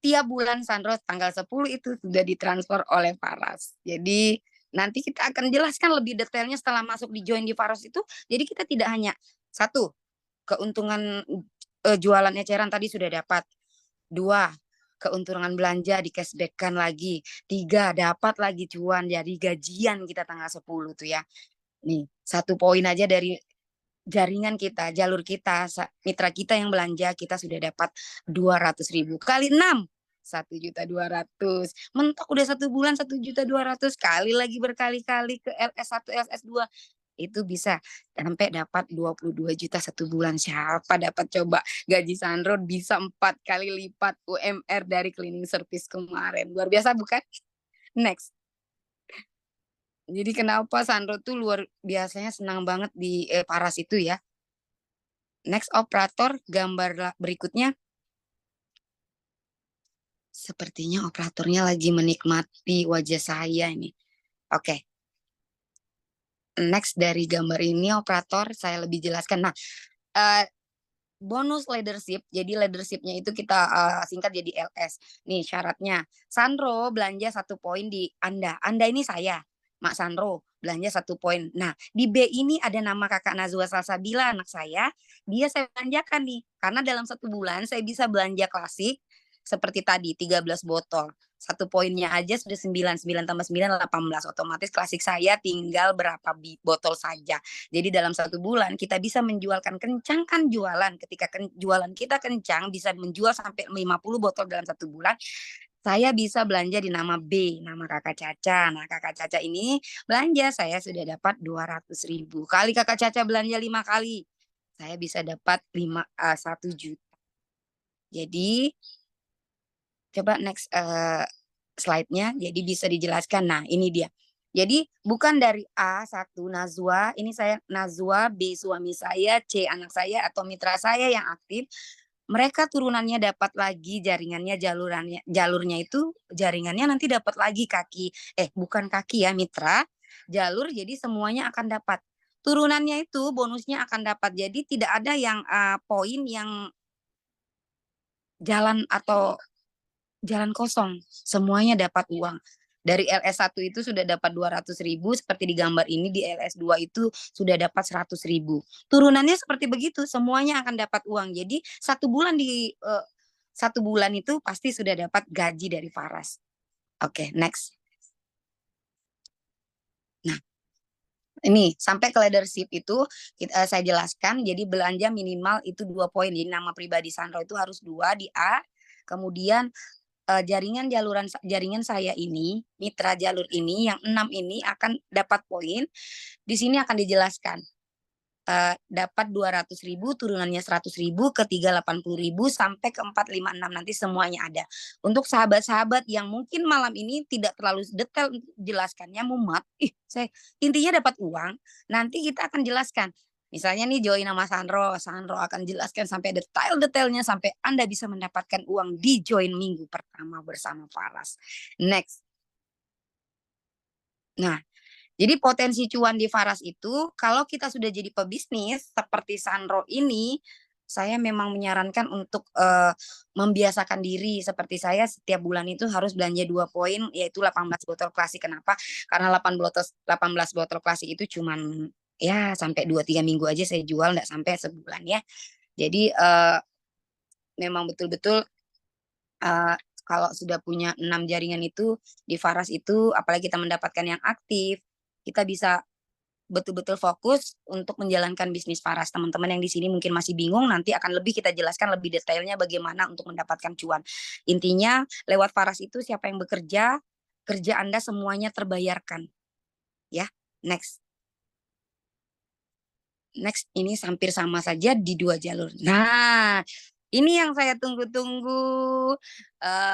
tiap bulan Sandro tanggal 10 itu sudah ditransfer oleh Faras. Jadi nanti kita akan jelaskan lebih detailnya setelah masuk di join di Faras itu. Jadi kita tidak hanya satu, keuntungan jualan eceran tadi sudah dapat. 2, keuntungan belanja di cashback-kan lagi. 3, dapat lagi cuan jadi gajian kita tanggal 10 tuh ya. Nih, 1 poin aja dari jaringan kita, jalur kita, mitra kita yang belanja, kita sudah dapat 200.000 kali 6. 1.200.000. Mentok udah 1 bulan 1.200.000, kali lagi berkali-kali ke LS1, LS2. Itu bisa sampai dapat 22 juta 1 bulan. Siapa dapat coba? Gaji Sandro bisa 4 kali lipat UMR dari cleaning service kemarin. Luar biasa bukan? Next. Jadi kenapa Sandro tuh luar biasanya senang banget di Paras itu ya. Next operator, gambar berikutnya. Sepertinya operatornya lagi menikmati wajah saya ini. Oke. Next dari gambar ini operator saya lebih jelaskan. Nah, bonus leadership. Jadi leadershipnya itu kita singkat jadi LS. Nih syaratnya. Sandro belanja 1 poin di Anda. Anda ini saya, Mak Sandro, belanja 1 poin. Nah, di B ini ada nama kakak Nazwa Salsabila, anak saya. Dia saya belanjakan nih. Karena dalam 1 bulan saya bisa belanja klasik seperti tadi 13 botol. 1 poinnya aja sudah 9 tambah 9 18. Otomatis klasik saya tinggal berapa botol saja. Jadi dalam 1 bulan kita bisa menjualkan, kencangkan jualan. Ketika jualan kita kencang bisa menjual sampai 50 botol dalam 1 bulan. Saya bisa belanja di nama B, nama kakak Caca. Nah kakak Caca ini belanja saya sudah dapat 200.000. Kali kakak Caca belanja 5 kali, saya bisa dapat 1 juta. Jadi coba next slide-nya. Jadi bisa dijelaskan. Nah ini dia. Jadi bukan dari A1 Nazwa, ini saya Nazwa, B suami saya, C anak saya atau mitra saya yang aktif. Mereka turunannya dapat lagi jaringannya, jalurnya itu jaringannya nanti dapat lagi kaki, bukan kaki ya mitra, jalur, jadi semuanya akan dapat. Turunannya itu bonusnya akan dapat. Jadi tidak ada yang poin yang jalan atau jalan kosong, semuanya dapat uang. Dari LS1 itu sudah dapat 200.000, seperti di gambar ini. Di LS2 itu sudah dapat 100.000. Turunannya seperti begitu, semuanya akan dapat uang. Jadi 1 bulan di 1 bulan itu pasti sudah dapat gaji dari Faras. Oke, next. Nah, ini sampai ke leadership itu saya jelaskan. Jadi belanja minimal itu 2 poin. Jadi nama pribadi Sandro itu harus 2 di A. Kemudian jaringan saya ini, mitra jalur ini yang 6 ini akan dapat poin. Di sini akan dijelaskan. Dapat 200.000, turunannya 100.000, ke 380.000 sampai ke 456 nanti semuanya ada. Untuk sahabat-sahabat yang mungkin malam ini tidak terlalu detail jelaskannya, mumat, intinya dapat uang, nanti kita akan jelaskan. Misalnya nih join nama Sandro akan jelaskan sampai detail-detailnya sampai Anda bisa mendapatkan uang di join minggu pertama bersama Faras. Next. Nah, jadi potensi cuan di Faras itu kalau kita sudah jadi pebisnis seperti Sandro ini, saya memang menyarankan untuk membiasakan diri. Seperti saya setiap bulan itu harus belanja 2 poin, yaitu 18 botol klasik. Kenapa? Karena 18 botol klasik itu cuman ya sampai 2-3 minggu aja saya jual, nggak sampai sebulan ya. Jadi memang betul-betul kalau sudah punya 6 jaringan itu di Faras itu, apalagi kita mendapatkan yang aktif, kita bisa betul-betul fokus untuk menjalankan bisnis Faras. Teman-teman yang di sini mungkin masih bingung, nanti akan lebih kita jelaskan lebih detailnya bagaimana untuk mendapatkan cuan. Intinya lewat Faras itu siapa yang bekerja, kerja Anda semuanya terbayarkan. Ya, next. Next, ini hampir sama saja di 2 jalur. Nah, Ini yang saya tunggu-tunggu,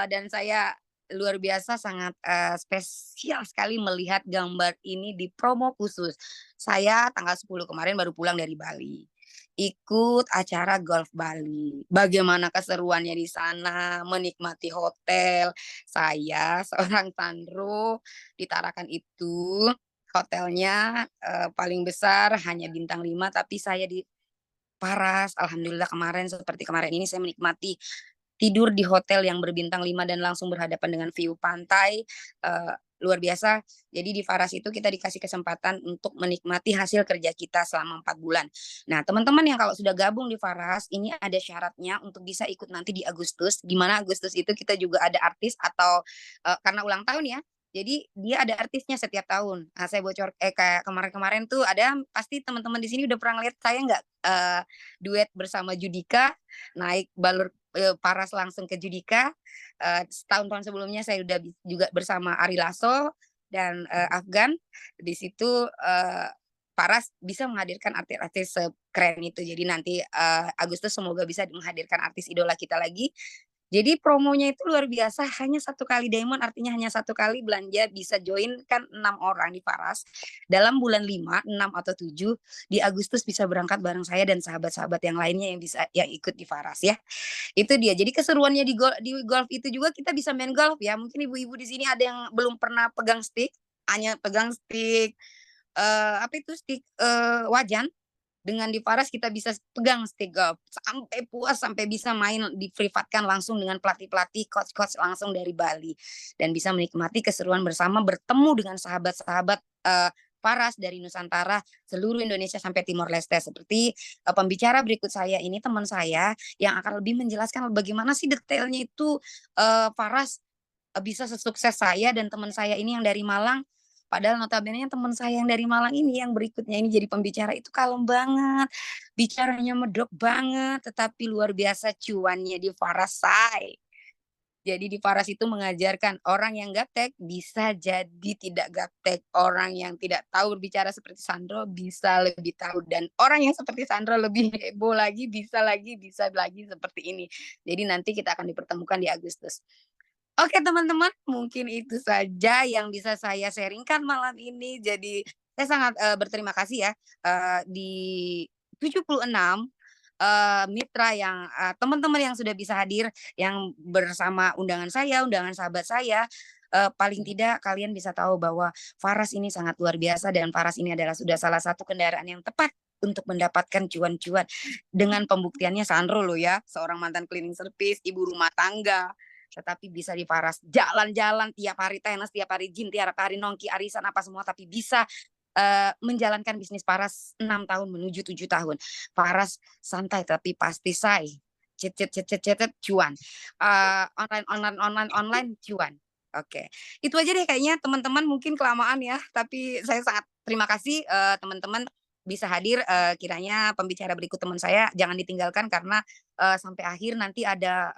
dan saya luar biasa sangat, spesial sekali melihat gambar ini di promo khusus. Saya tanggal 10 kemarin baru pulang dari Bali, ikut acara Golf Bali. Bagaimana keseruannya di sana, menikmati hotel. Saya seorang Sandro di Tarakan itu, hotelnya, paling besar hanya bintang 5, tapi saya di Paras, alhamdulillah kemarin seperti kemarin ini saya menikmati tidur di hotel yang berbintang 5 dan langsung berhadapan dengan view pantai, luar biasa. Jadi di Faras itu kita dikasih kesempatan untuk menikmati hasil kerja kita selama 4 bulan. Nah, teman-teman yang kalau sudah gabung di Faras, ini ada syaratnya untuk bisa ikut nanti di Agustus, di mana Agustus itu kita juga ada artis atau, karena ulang tahun ya, jadi dia ada artisnya setiap tahun. Nah, saya kayak kemarin-kemarin tuh ada pasti teman-teman di sini udah pernah ngeliat saya nggak, duet bersama Judika, naik balur Paras langsung ke Judika. Tahun-tahun sebelumnya saya udah juga bersama Ari Lasso dan, Afgan. Di situ, Paras bisa menghadirkan artis-artis sekeren itu. Jadi nanti, Agustus semoga bisa menghadirkan artis idola kita lagi. Jadi promonya itu luar biasa, hanya 1 kali diamond, artinya hanya 1 kali belanja bisa join kan 6 orang di Paras. Dalam bulan 5, 6 atau 7 di Agustus bisa berangkat bareng saya dan sahabat-sahabat yang lainnya yang ikut di Faras ya. Itu dia. Jadi keseruannya di golf itu juga kita bisa main golf ya. Mungkin ibu-ibu di sini ada yang belum pernah pegang stick, hanya pegang stick, apa itu, stick, wajan. Dengan di Faras kita bisa pegang stick golf sampai puas, sampai bisa main di-privatkan langsung dengan pelatih-pelatih, coach-coach langsung dari Bali. Dan bisa menikmati keseruan bersama, bertemu dengan sahabat-sahabat, Faras dari Nusantara, seluruh Indonesia sampai Timor Leste. Seperti, pembicara berikut saya ini teman saya yang akan lebih menjelaskan bagaimana sih detailnya itu, Faras, bisa sesukses saya dan teman saya ini yang dari Malang. Padahal notabene teman saya yang dari Malang ini yang berikutnya ini jadi pembicara itu kalem banget, bicaranya medok banget, tetapi luar biasa cuannya di Farasai. Jadi di Faras itu mengajarkan orang yang gaptek bisa jadi tidak gaptek, orang yang tidak tahu berbicara seperti Sandro bisa lebih tahu, dan orang yang seperti Sandro lebih heboh lagi bisa lagi seperti ini. Jadi nanti kita akan dipertemukan di Agustus. Oke teman-teman, mungkin itu saja yang bisa saya sharing-kan malam ini. Jadi saya sangat, berterima kasih ya, di 76, mitra yang, teman-teman yang sudah bisa hadir, yang bersama undangan saya, undangan sahabat saya, paling tidak kalian bisa tahu bahwa Faras ini sangat luar biasa dan Faras ini adalah sudah salah satu kendaraan yang tepat untuk mendapatkan cuan-cuan. Dengan pembuktiannya Sandro loh ya, seorang mantan cleaning service, ibu rumah tangga, tetapi bisa di Faras jalan-jalan tiap hari tenis, tiap hari gym, tiap hari nongki, arisan apa semua, tapi bisa menjalankan bisnis Faras 6 tahun menuju 7 tahun. Faras santai tapi pasti say. Cet cuan. Online cuan. Oke. Itu aja deh kayaknya teman-teman, mungkin kelamaan ya, tapi saya sangat terima kasih teman-teman bisa hadir, kiranya pembicara berikut teman saya jangan ditinggalkan karena sampai akhir nanti ada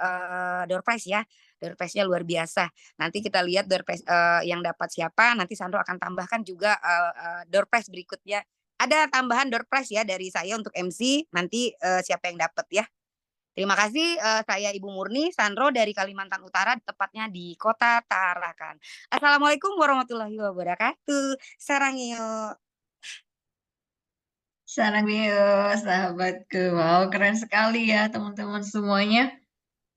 door prize ya. Door prize-nya luar biasa. Nanti kita lihat door prize yang dapat siapa, nanti Sandro akan tambahkan juga door prize berikutnya. Ada tambahan door prize ya dari saya untuk MC, nanti siapa yang dapat ya. Terima kasih, saya Ibu Murni, Sandro dari Kalimantan Utara, tepatnya di Kota Tarakan. Assalamualaikum warahmatullahi wabarakatuh. Sarangyo. Sarang Rio, sahabatku. Wow, keren sekali ya teman-teman semuanya.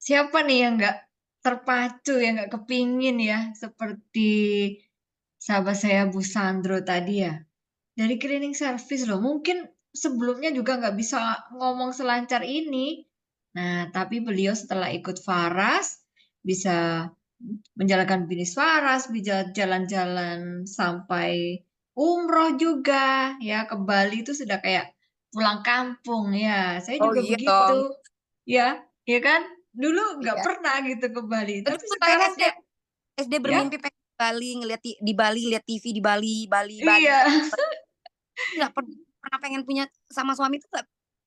Siapa nih yang nggak terpacu, yang nggak kepingin ya, seperti sahabat saya Bu Sandro tadi ya. Dari cleaning service loh, mungkin sebelumnya juga nggak bisa ngomong selancar ini. Nah, tapi beliau setelah ikut Faras, bisa menjalankan bisnis Faras, bisa jalan-jalan sampai umroh juga, ya ke Bali itu sudah kayak pulang kampung ya. Saya Oh juga iya dong. begitu, ya, ya kan? Dulu nggak Iya. pernah gitu ke Bali, tapi Betul, saya sekarang kayak, SD ya, bermimpi pengen ke Bali, ngelihat di Bali, lihat TV di Bali, Bali, iya, nggak pernah pengen punya sama suami itu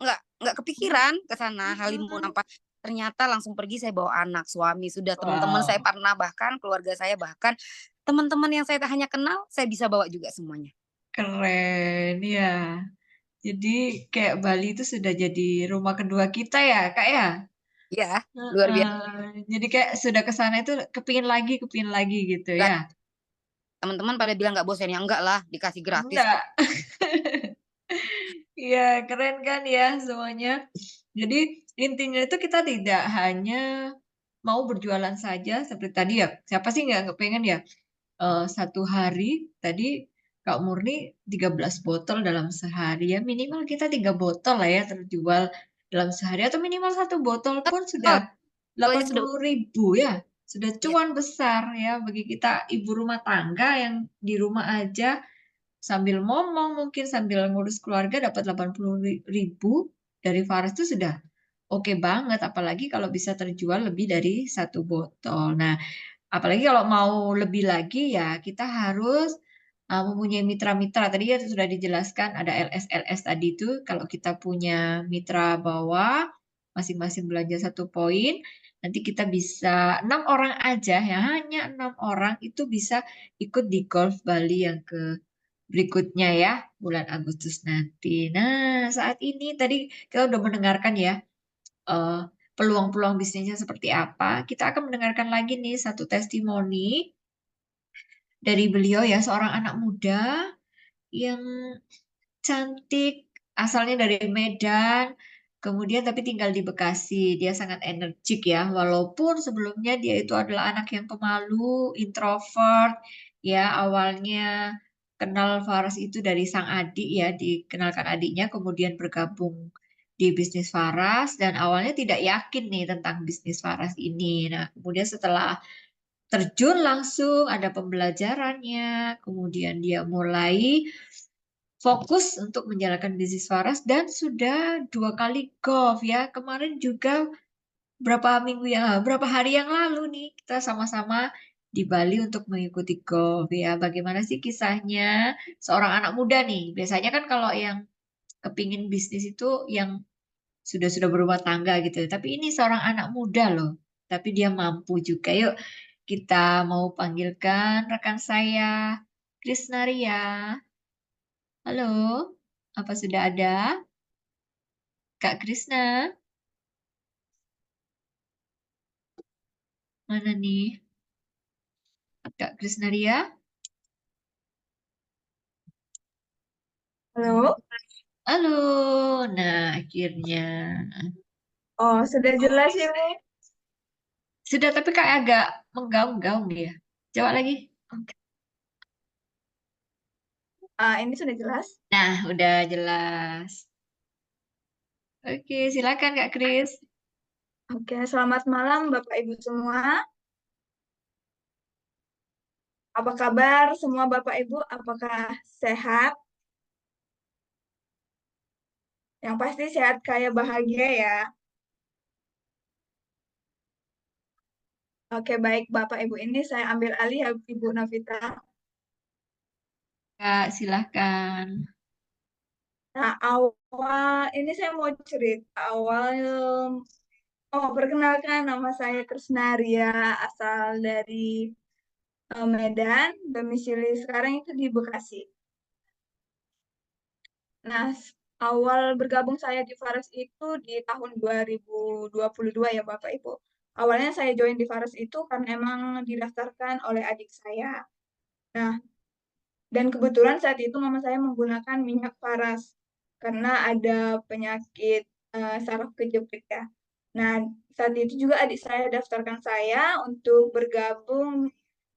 nggak kepikiran ke sana Halimun mm-mm. apa, ternyata langsung pergi saya bawa anak, suami, sudah teman-teman saya Wow, pernah, bahkan keluarga saya, bahkan teman-teman yang saya hanya kenal, saya bisa bawa juga semuanya. keren ya. Jadi kayak Bali itu sudah jadi rumah kedua kita ya, Kak ya? Ya, luar biasa. Jadi kayak sudah ke sana itu kepingin lagi gitu ya. Teman-teman pada bilang nggak bosan, ya enggak lah, dikasih gratis kok. Enggak. Iya, keren kan ya semuanya. Jadi intinya itu kita tidak hanya mau berjualan saja seperti tadi ya. Siapa sih nggak pengen ya satu hari tadi Kak Murni 13 botol dalam sehari ya minimal kita 3 botol lah ya terjual dalam sehari atau minimal 1 botol pun sudah Oh, soalnya sudah 80.000 ya. Sudah ya. cuan besar ya bagi kita ibu rumah tangga yang di rumah aja sambil ngomong mungkin sambil ngurus keluarga dapat 80.000 dari Faras itu sudah oke banget apalagi kalau bisa terjual lebih dari 1 botol. Nah, apalagi kalau mau lebih lagi ya kita harus mempunyai mitra-mitra. Tadi ya sudah dijelaskan ada LS-LS tadi itu kalau kita punya mitra bawah masing-masing belanja 1 poin, nanti kita bisa 6 orang aja ya hanya 6 orang itu bisa ikut di Golf Bali yang ke berikutnya ya, bulan Agustus nanti. Nah, saat ini tadi kita udah mendengarkan ya, eh, peluang-peluang bisnisnya seperti apa. Kita akan mendengarkan lagi nih satu testimoni dari beliau ya, seorang anak muda yang cantik, asalnya dari Medan, kemudian tapi tinggal di Bekasi. Dia sangat energik ya, walaupun sebelumnya dia itu adalah anak yang pemalu, introvert, ya awalnya kenal Faras itu dari sang adik ya, dikenalkan adiknya, kemudian bergabung di bisnis Faras dan awalnya tidak yakin nih tentang bisnis Faras ini. Nah, kemudian setelah terjun langsung ada pembelajarannya, kemudian dia mulai fokus untuk menjalankan bisnis Faras dan sudah 2 kali golf ya. Kemarin juga berapa hari yang lalu nih kita sama-sama di Bali untuk mengikuti golf ya. Bagaimana sih kisahnya seorang anak muda nih? Biasanya kan kalau yang kepingin bisnis itu yang sudah berumah tangga gitu. Tapi ini seorang anak muda loh. Tapi dia mampu juga. Yuk kita mau panggilkan rekan saya, Krisnaria. Halo, apa sudah ada? Kak Krisna, mana nih? Kak Krisnaria? Halo. Halo, nah akhirnya. Oh, sudah jelas ya, Bu? Sudah, tapi kayak agak menggaung-gaung ya. Coba lagi. Oke. Ini sudah jelas. Nah, udah jelas. Oke, silakan Kak Kris. Oke, selamat malam Bapak Ibu semua. Apa kabar semua Bapak Ibu? Apakah sehat? Yang pasti sehat kaya bahagia ya. Oke, baik Bapak Ibu, ini saya ambil alih ya Ibu Novita. Kak, silahkan. Nah, awal ini saya mau cerita awal. Oh, perkenalkan nama saya Krisnaria, asal dari Medan, domisili sekarang itu di Bekasi. Nah, awal bergabung saya di Faras itu di tahun 2022 ya Bapak Ibu. Awalnya saya join di Faras itu karena emang didaftarkan oleh adik saya. Nah, dan kebetulan saat itu mama saya menggunakan minyak Faras karena ada penyakit saraf kejepit ya. Nah, saat itu juga adik saya daftarkan saya untuk bergabung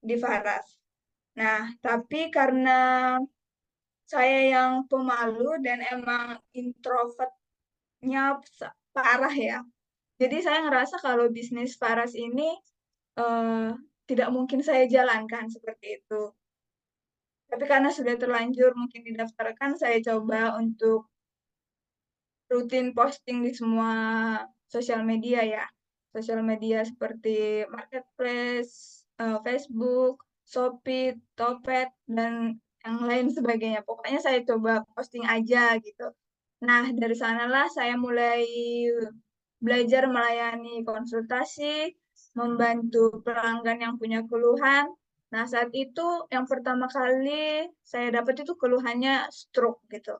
di Faras. Nah, tapi karena saya yang pemalu dan emang introvertnya parah ya. Jadi saya ngerasa kalau bisnis Faras ini eh, tidak mungkin saya jalankan seperti itu. Tapi karena sudah terlanjur mungkin didaftarkan, saya coba untuk rutin posting di semua sosial media ya. Sosial media seperti Marketplace, Facebook, Shopee, Topet, dan yang lain sebagainya. Pokoknya saya coba posting aja gitu. Nah, dari sanalah saya mulai belajar melayani konsultasi, membantu pelanggan yang punya keluhan. Nah, saat itu yang pertama kali saya dapat itu keluhannya stroke gitu.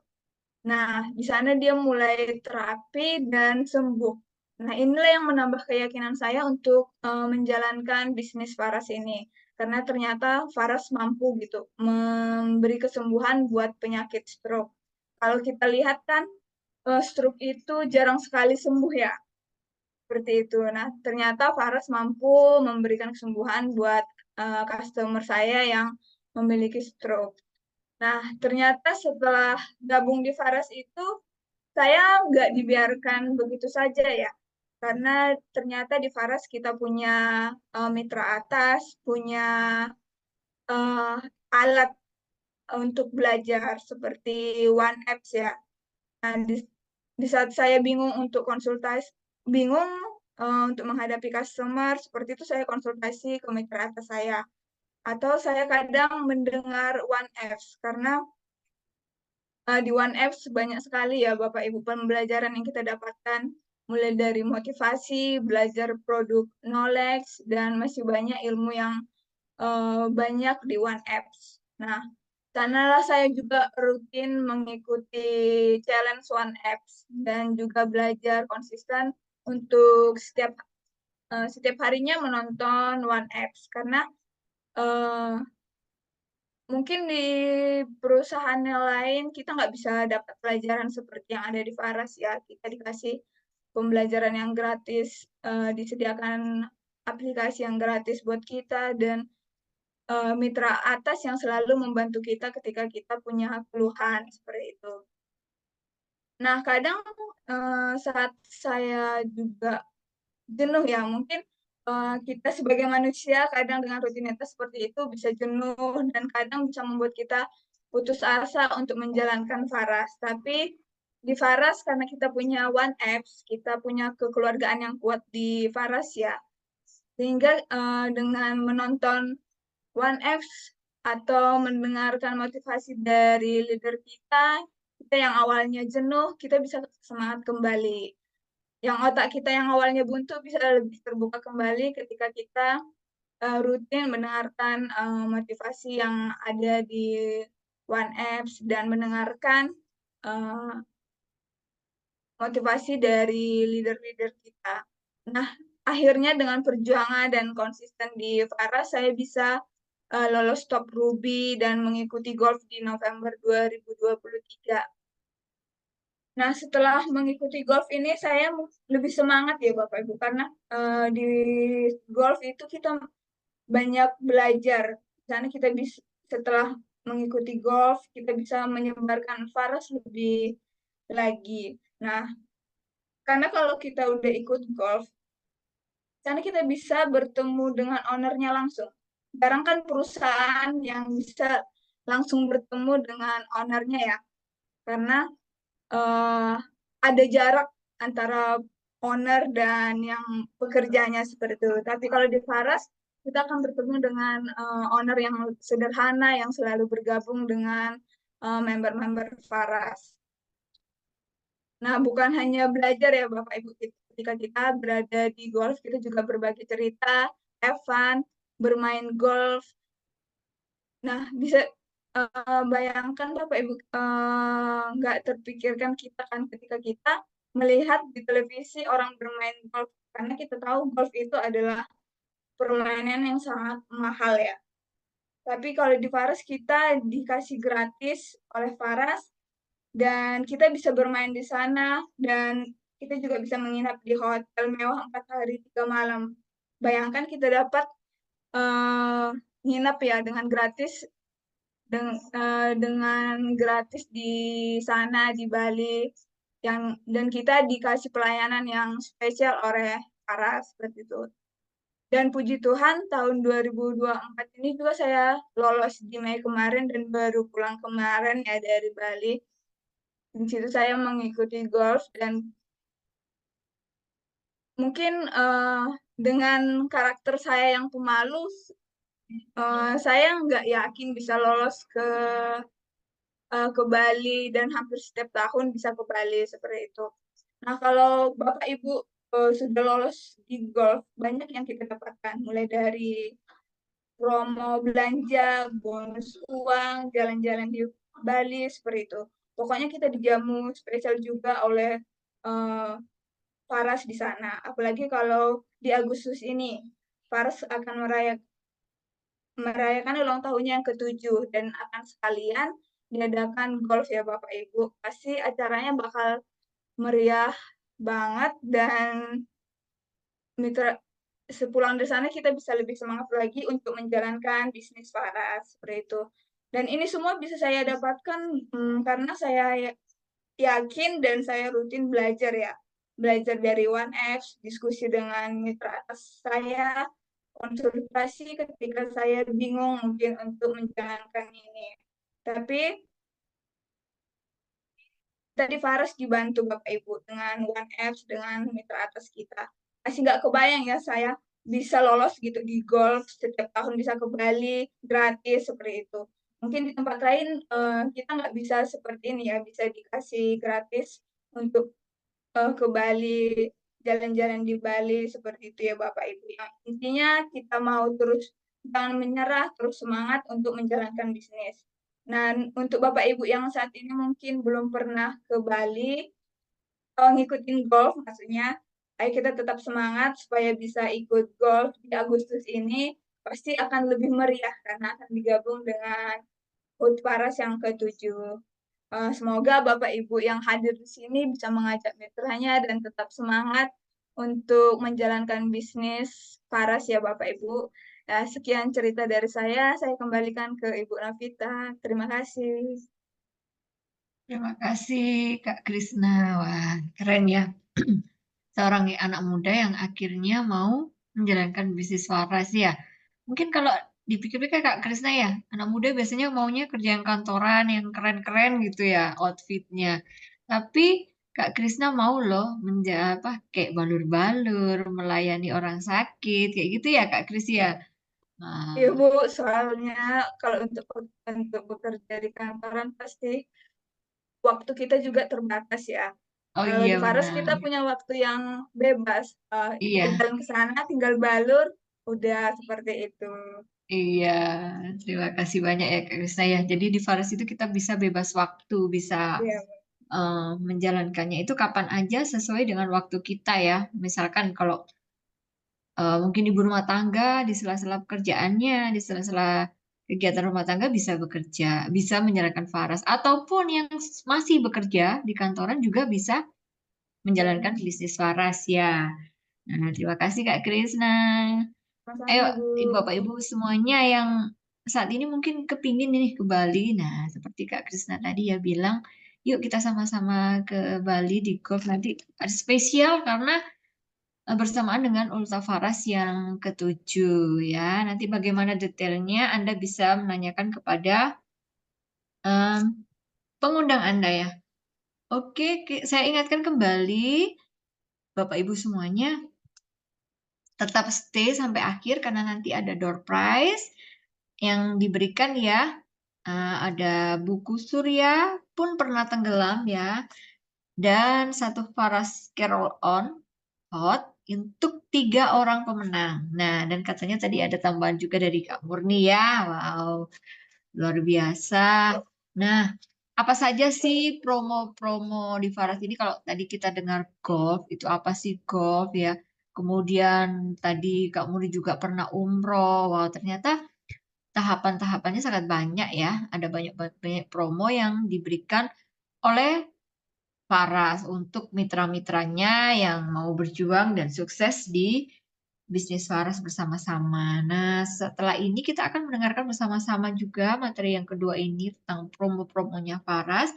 Nah, di sana dia mulai terapi dan sembuh. Nah, inilah yang menambah keyakinan saya untuk menjalankan bisnis Faras ini. Karena ternyata Faras mampu gitu memberi kesembuhan buat penyakit stroke. Kalau kita lihat kan stroke itu jarang sekali sembuh ya, seperti itu. Nah, ternyata Faras mampu memberikan kesembuhan buat customer saya yang memiliki stroke. Nah, ternyata setelah gabung di Faras itu, saya nggak dibiarkan begitu saja ya. Karena ternyata di Faras kita punya mitra atas, punya uh, alat untuk belajar seperti One Apps ya. Nah, di saat saya bingung untuk konsultasi, bingung untuk menghadapi customer, seperti itu saya konsultasi ke mitra atas saya. Atau saya kadang mendengar One Apps, karena di One Apps banyak sekali ya Bapak Ibu pembelajaran yang kita dapatkan, mulai dari motivasi, belajar produk knowledge, dan masih banyak ilmu yang banyak di One Apps. Nah, sanalah saya juga rutin mengikuti challenge One Apps dan juga belajar konsisten untuk setiap harinya menonton One Apps, karena uh, mungkin di perusahaan yang lain kita nggak bisa dapat pelajaran seperti yang ada di Faras ya. Kita dikasih pembelajaran yang gratis, disediakan aplikasi yang gratis buat kita, dan mitra atas yang selalu membantu kita ketika kita punya keluhan seperti itu. Nah, kadang saat saya juga jenuh ya, mungkin kita sebagai manusia kadang dengan rutinitas seperti itu bisa jenuh dan kadang bisa membuat kita putus asa untuk menjalankan Faras. Tapi di Faras karena kita punya One Apps, kita punya kekeluargaan yang kuat di Faras ya, sehingga dengan menonton One Apps atau mendengarkan motivasi dari leader kita, kita yang awalnya jenuh, kita bisa semangat kembali. Yang otak kita yang awalnya buntu bisa lebih terbuka kembali ketika kita rutin mendengarkan motivasi yang ada di One Apps dan mendengarkan motivasi dari leader-leader kita. Nah, akhirnya dengan perjuangan dan konsisten di Faras, saya bisa lolos top Ruby dan mengikuti golf di November 2023. Nah, setelah mengikuti golf ini, saya lebih semangat ya Bapak Ibu, karena di golf itu kita banyak belajar. Karena kita bisa, setelah mengikuti golf, kita bisa menyebarkan Faras lebih lagi. Nah, karena kalau kita udah ikut golf, karena kita bisa bertemu dengan ownernya langsung. Sekarang kan perusahaan yang bisa langsung bertemu dengan ownernya ya, karena ada jarak antara owner dan yang pekerjanya seperti itu. Tapi kalau di Faras, kita akan bertemu dengan owner yang sederhana, yang selalu bergabung dengan member-member Faras. Nah, bukan hanya belajar ya Bapak Ibu, ketika kita berada di golf, kita juga berbagi cerita, have fun, bermain golf. Nah, bisa bayangkan Bapak Ibu, nggak terpikirkan kita kan ketika kita melihat di televisi orang bermain golf, karena kita tahu golf itu adalah permainan yang sangat mahal ya. Tapi kalau di Faras kita dikasih gratis oleh Faras, dan kita bisa bermain di sana, dan kita juga bisa menginap di hotel mewah 4 hari 3 malam. Bayangkan kita dapat nginap ya dengan gratis di sana di Bali, dan kita dikasih pelayanan yang spesial oleh Faras seperti itu. Dan puji Tuhan tahun 2024 ini juga saya lolos di Mei kemarin dan baru pulang kemarin ya dari Bali. Di situ saya mengikuti golf, dan mungkin dengan karakter saya yang pemalu, saya nggak yakin bisa lolos ke Bali, dan hampir setiap tahun bisa ke Bali seperti itu. Nah, kalau Bapak Ibu sudah lolos di golf, banyak yang kita dapatkan, mulai dari promo belanja, bonus uang, jalan-jalan di Bali seperti itu. Pokoknya kita dijamu spesial juga oleh Faras di sana. Apalagi kalau di Agustus ini, Faras akan merayakan ulang tahunnya yang ke-7 dan akan sekalian diadakan golf ya Bapak Ibu. Pasti acaranya bakal meriah banget dan mitra sepulang dari sana kita bisa lebih semangat lagi untuk menjalankan bisnis Faras seperti itu. Dan ini semua bisa saya dapatkan karena saya yakin dan saya rutin belajar ya. Belajar dari OneX, diskusi dengan mitra atas saya, konsultasi ketika saya bingung mungkin untuk menjalankan ini. Tapi tadi Faras dibantu Bapak Ibu dengan OneX, dengan mitra atas kita. Masih nggak kebayang ya saya bisa lolos gitu di golf, setiap tahun bisa ke Bali gratis seperti itu. Mungkin di tempat lain kita nggak bisa seperti ini ya, bisa dikasih gratis untuk ke Bali, jalan-jalan di Bali seperti itu ya Bapak Ibu. Yang intinya kita mau terus jangan menyerah, terus semangat untuk menjalankan bisnis. Nah, untuk Bapak Ibu yang saat ini mungkin belum pernah ke Bali, ngikutin golf maksudnya, ayo kita tetap semangat supaya bisa ikut golf di Agustus ini, pasti akan lebih meriah karena akan digabung dengan HUT Paras yang ke-7. Semoga Bapak Ibu yang hadir di sini bisa mengajak mitranya dan tetap semangat untuk menjalankan bisnis Paras ya Bapak Ibu. Sekian cerita dari saya kembalikan ke Ibu Navita. Terima kasih. Terima kasih Kak Krisna. Wah, keren ya. Seorang anak muda yang akhirnya mau menjalankan bisnis waras ya. Mungkin kalau dipikir-pikir Kak Krisna ya, anak muda biasanya maunya kerja yang kantoran, yang keren-keren gitu ya outfitnya. Tapi Kak Krisna mau loh kayak balur-balur, melayani orang sakit, kayak gitu ya Kak Kris ya. Iya Nah, Bu, soalnya kalau untuk bekerja di kantoran pasti waktu kita juga terbatas ya. oh Kalau iya di Faras benar. kita punya waktu yang bebas. Kita Iya, jalan ke sana, tinggal balur, udah seperti itu. iya. Terima kasih banyak ya Kak Krisna ya. Jadi di Faras itu kita bisa bebas waktu, bisa Iya, menjalankannya itu kapan aja sesuai dengan waktu kita ya. Misalkan kalau mungkin ibu rumah tangga di sela-sela pekerjaannya, di sela-sela kegiatan rumah tangga bisa bekerja, bisa menjalankan faras, ataupun yang masih bekerja di kantoran juga bisa menjalankan bisnis faras ya. Nah, terima kasih Kak Krisna. Ayo, sama-sama Bu. Bapak Ibu semuanya yang saat ini mungkin kepingin ini ke Bali. Nah, seperti Kak Krisna tadi ya bilang, yuk kita sama-sama ke Bali di golf nanti ada spesial karena bersamaan dengan Ulta Faras yang ke-7 ya. Nanti bagaimana detailnya Anda bisa menanyakan kepada em, pengundang Anda ya. Oke, saya ingatkan kembali Bapak Ibu semuanya tetap stay sampai akhir karena nanti ada door prize yang diberikan ya. Ada buku Surya pun pernah tenggelam ya. Dan satu Faras Carol On Hot untuk 3 orang pemenang. Nah, dan katanya tadi ada tambahan juga dari Kak Murni ya. Wow, luar biasa. Nah, apa saja sih promo-promo di Faras ini? Kalau tadi kita dengar golf, itu apa sih golf ya? Kemudian tadi Kak Murni juga pernah umroh. Wow, ternyata tahapan-tahapannya sangat banyak ya. Ada banyak promo yang diberikan oleh Faras untuk mitra-mitranya yang mau berjuang dan sukses di bisnis Faras bersama-sama. Nah, setelah ini kita akan mendengarkan bersama-sama juga materi yang kedua ini tentang promo-promonya Faras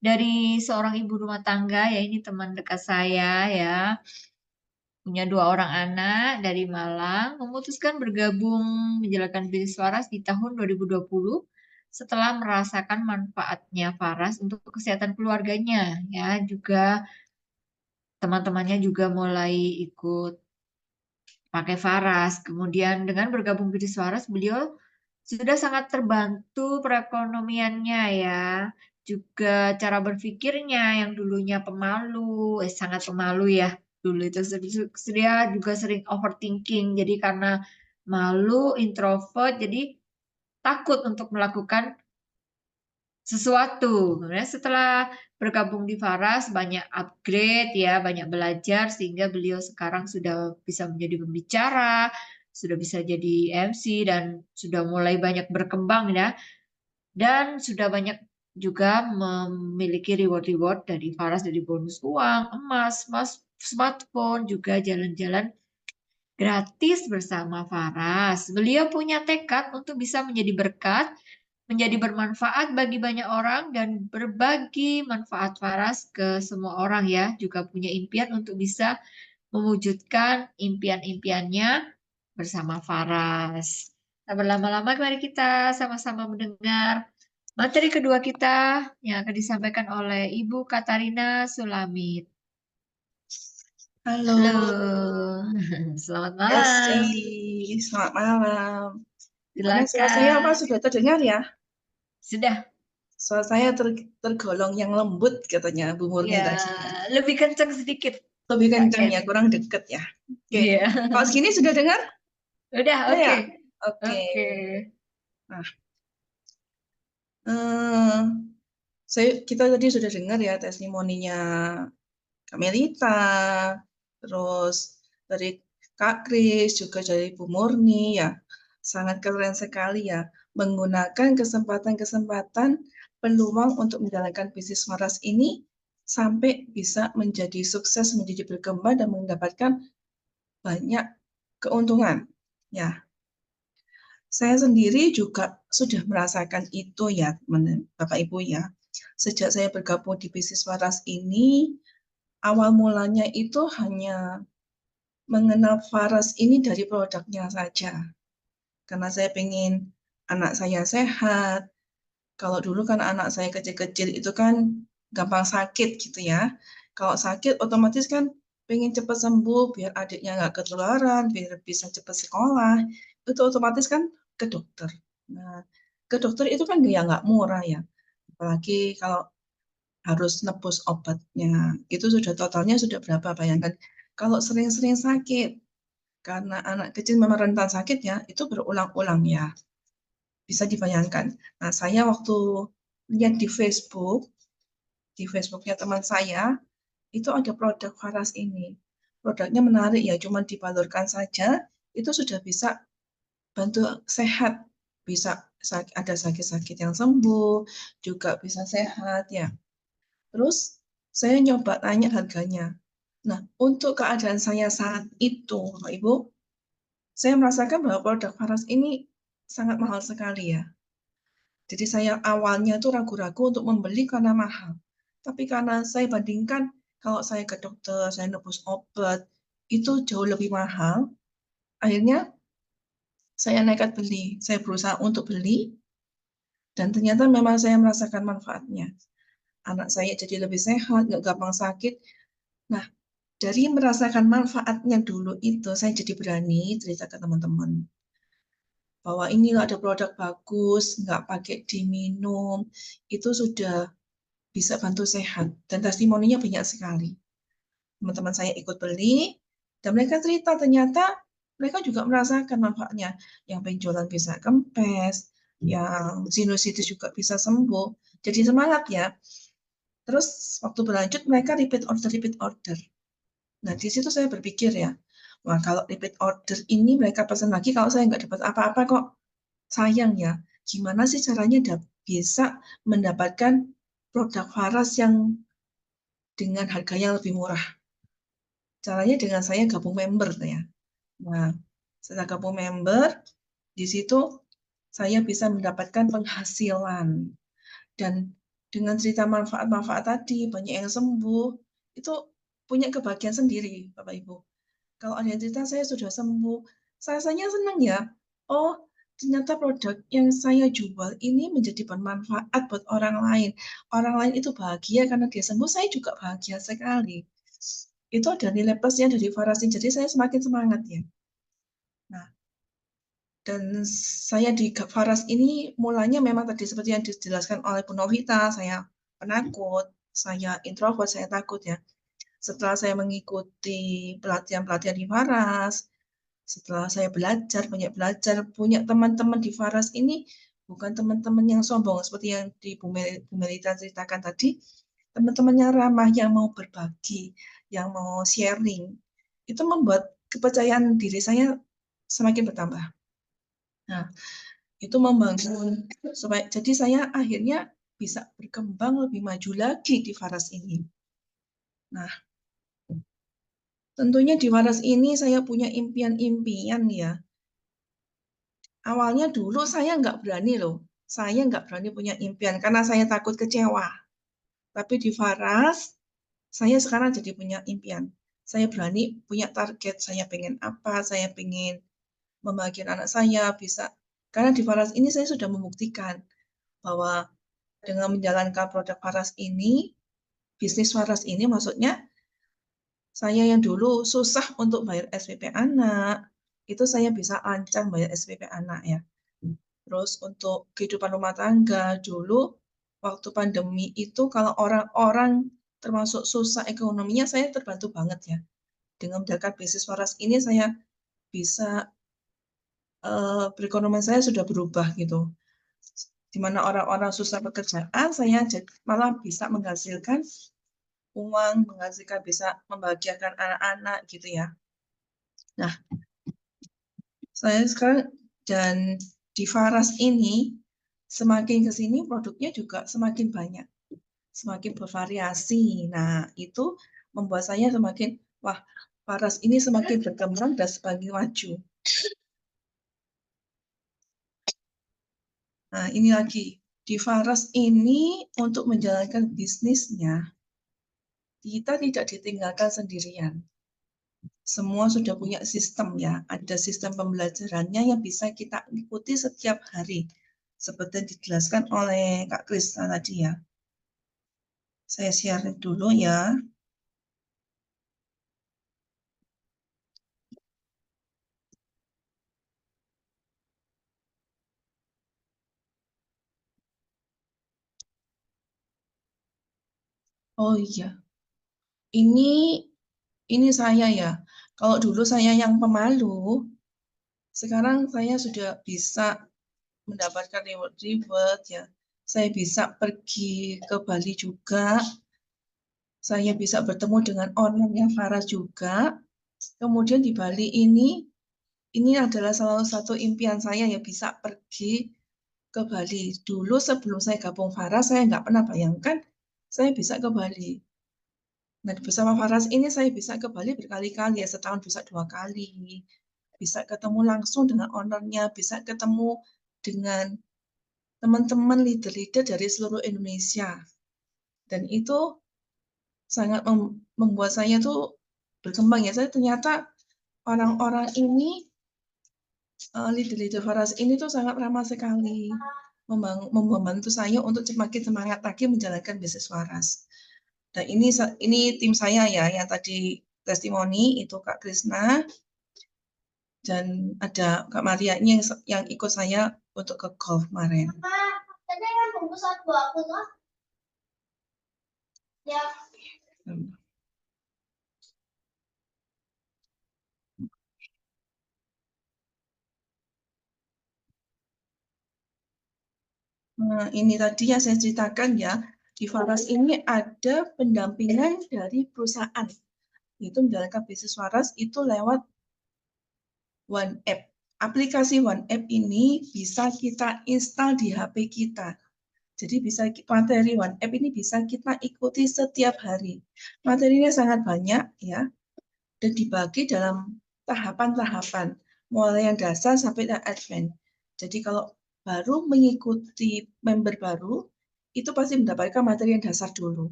dari seorang ibu rumah tangga ya ini teman dekat saya ya. Punya 2 orang anak dari Malang, memutuskan bergabung menjalankan bisnis Faras di tahun 2020 setelah merasakan manfaatnya Faras untuk kesehatan keluarganya. Ya, juga teman-temannya juga mulai ikut pakai Faras. Kemudian dengan bergabung bisnis Faras, beliau sudah sangat terbantu perekonomiannya ya. Juga cara berpikirnya yang dulunya pemalu, sangat pemalu ya. Dulu itu dia juga sering overthinking. Jadi karena malu, introvert, jadi takut untuk melakukan sesuatu. Kemudian setelah bergabung di Faras banyak upgrade ya, banyak belajar sehingga beliau sekarang sudah bisa menjadi pembicara, sudah bisa jadi MC dan sudah mulai banyak berkembang ya. Dan sudah banyak juga memiliki reward-reward dari Faras, dari bonus uang, emas, smartphone, juga jalan-jalan gratis bersama Faras. Beliau punya tekad untuk bisa menjadi berkat, menjadi bermanfaat bagi banyak orang dan berbagi manfaat Faras ke semua orang ya. Juga punya impian untuk bisa mewujudkan impian-impiannya bersama Faras. Tak berlama-lama, mari kita sama-sama mendengar materi kedua kita yang akan disampaikan oleh Ibu Katarina Sulamit. Halo, Halo, selamat malam. selamat malam. Gimana suara saya Silakan. sudah terdengar ya? Sudah. Suara saya tergolong yang lembut katanya Bu Murni Ya, tadi. lebih kencang sedikit. Lebih kencang Kak ya, kurang deket ya. Oke. Iya. Kalau segini sudah dengar? Udah, Udah oke. ya? Oke. Oke. Nah, kita tadi sudah dengar ya testimoninya Kak Melita, terus dari Kak Kris, juga dari Bu Murni ya. Sangat keren sekali ya, menggunakan kesempatan-kesempatan peluang untuk menjalankan bisnis Faras ini sampai bisa menjadi sukses, menjadi berkembang dan mendapatkan banyak keuntungan. Ya, saya sendiri juga sudah merasakan itu ya, Bapak Ibu ya. Sejak saya bergabung di bisnis Faras ini, awal mulanya itu hanya mengenal Faras ini dari produknya saja. Karena saya pengen anak saya sehat. Kalau dulu kan anak saya kecil-kecil itu kan gampang sakit gitu ya. Kalau sakit otomatis kan pengen cepat sembuh biar adiknya nggak ketularan, biar bisa cepat sekolah. Itu otomatis kan ke dokter. Nah, ke dokter itu kan nggak murah ya. Apalagi kalau harus nebus obatnya. Itu sudah totalnya sudah berapa, bayangkan. Kalau sering-sering sakit, karena anak kecil memang rentan sakit ya, itu berulang-ulang ya. Bisa dibayangkan. Nah, saya waktu lihat di Facebooknya teman saya, itu ada produk Faras ini. Produknya menarik ya, cuma dibalurkan saja, itu sudah bisa bantu sehat. Bisa ada sakit-sakit yang sembuh, juga bisa sehat ya. Terus saya nyoba tanya harganya. Nah, untuk keadaan saya saat itu, Bapak Ibu, saya merasakan bahwa produk Faras ini sangat mahal sekali ya. Jadi saya awalnya tuh ragu-ragu untuk membeli karena mahal. Tapi karena saya bandingkan kalau saya ke dokter, saya nebus obat, itu jauh lebih mahal. Akhirnya saya nekat beli. Saya berusaha untuk beli, dan ternyata memang saya merasakan manfaatnya. Anak saya jadi lebih sehat, nggak gampang sakit. Nah, dari merasakan manfaatnya dulu itu, saya jadi berani cerita ke teman-teman bahwa ini ada produk bagus, nggak pakai diminum, itu sudah bisa bantu sehat. Dan testimoninya banyak sekali. Teman-teman saya ikut beli, dan mereka cerita ternyata mereka juga merasakan manfaatnya. Yang benjolan bisa kempes, yang sinusitis juga bisa sembuh. Jadi semangat ya. Terus waktu berlanjut mereka repeat order. Nah, di situ saya berpikir ya, wah kalau repeat order ini mereka pesan lagi, kalau saya nggak dapat apa-apa kok, sayang ya. Gimana sih caranya bisa mendapatkan produk Faras yang dengan harganya lebih murah? Caranya dengan saya gabung member ya. Nah, setelah gabung member, di situ saya bisa mendapatkan penghasilan. Dan dengan cerita manfaat-manfaat tadi, banyak yang sembuh, itu punya kebahagiaan sendiri, Bapak Ibu. Kalau ada yang cerita saya sudah sembuh, saya senang ya. Oh, ternyata produk yang saya jual ini menjadi bermanfaat buat orang lain. Orang lain itu bahagia karena dia sembuh, saya juga bahagia sekali. Itu ada nilai plusnya dari Farasin, jadi saya semakin semangat ya. Nah, dan saya di Faras ini mulanya memang tadi seperti yang dijelaskan oleh Bu Novita, saya penakut, saya introvert, saya takut ya. Setelah saya mengikuti pelatihan-pelatihan di Faras, setelah saya belajar, banyak belajar, punya teman-teman di Faras ini bukan teman-teman yang sombong seperti yang di Bu Melita ceritakan tadi, teman-teman yang ramah, yang mau berbagi, yang mau sharing, itu membuat kepercayaan diri saya semakin bertambah. Nah, itu membangun supaya jadi saya akhirnya bisa berkembang lebih maju lagi di Faras ini. Nah, tentunya di Faras ini saya punya impian-impian ya. Awalnya dulu saya nggak berani loh. Saya nggak berani punya impian karena saya takut kecewa. Tapi di Faras, saya sekarang jadi punya impian. Saya berani punya target. Saya pengen apa, saya pengen membahagiakan anak saya bisa. Karena di Faras ini saya sudah membuktikan bahwa dengan menjalankan produk Faras ini, bisnis Faras ini maksudnya saya yang dulu susah untuk bayar SPP anak, itu saya bisa lancar bayar SPP anak ya. Terus untuk kehidupan rumah tangga, dulu waktu pandemi itu kalau orang-orang termasuk susah ekonominya, saya terbantu banget ya. Dengan menjalankan bisnis Faras ini, saya bisa perekonomian saya sudah berubah gitu. Di mana orang-orang susah pekerjaan, saya malah bisa menghasilkan uang, menghasilkan bisa membahagiakan anak-anak gitu ya. Nah, saya sekarang dan di Faras ini semakin ke sini produknya juga semakin banyak, semakin bervariasi. Nah, itu membuat saya semakin wah, Faras ini semakin berkembang dan semakin maju. Nah, ini lagi di Faras ini untuk menjalankan bisnisnya kita tidak ditinggalkan sendirian. Semua sudah punya sistem ya, ada sistem pembelajarannya yang bisa kita ikuti setiap hari. Seperti yang dijelaskan oleh Kak Krisna tadi ya. Saya share dulu ya. Oh iya, ini saya ya. Kalau dulu saya yang pemalu, sekarang saya sudah bisa mendapatkan reward ya. Saya bisa pergi ke Bali juga. Saya bisa bertemu dengan ownernya Faras juga. Kemudian di Bali ini adalah salah satu impian saya ya bisa pergi ke Bali. Dulu sebelum saya gabung Faras, saya nggak pernah bayangkan saya bisa ke Bali. Nah, bersama Faras ini saya bisa ke Bali berkali-kali ya, setahun bisa 2 kali. Bisa ketemu langsung dengan ownernya, bisa ketemu dengan teman-teman leader-leader dari seluruh Indonesia. Dan itu sangat membuat saya tuh berkembang ya. Saya ternyata orang-orang ini, leader-leader Faras ini tuh sangat ramah sekali. Membantu saya untuk semakin semangat lagi menjalankan bisnis Faras. Dan ini tim saya ya, yang tadi testimoni itu Kak Krisna dan ada Kak Maria ini yang ikut saya untuk ke golf kemarin. Nah, ini tadi yang saya ceritakan ya, di Faras ini ada pendampingan dari perusahaan. Itu menjalankan bisnis Faras itu lewat One App. Aplikasi One App ini bisa kita install di HP kita. Jadi bisa materi One App ini bisa kita ikuti setiap hari. Materinya sangat banyak ya, dan dibagi dalam tahapan-tahapan, mulai yang dasar sampai yang advance. Jadi kalau baru mengikuti member baru, itu pasti mendapatkan materi yang dasar dulu.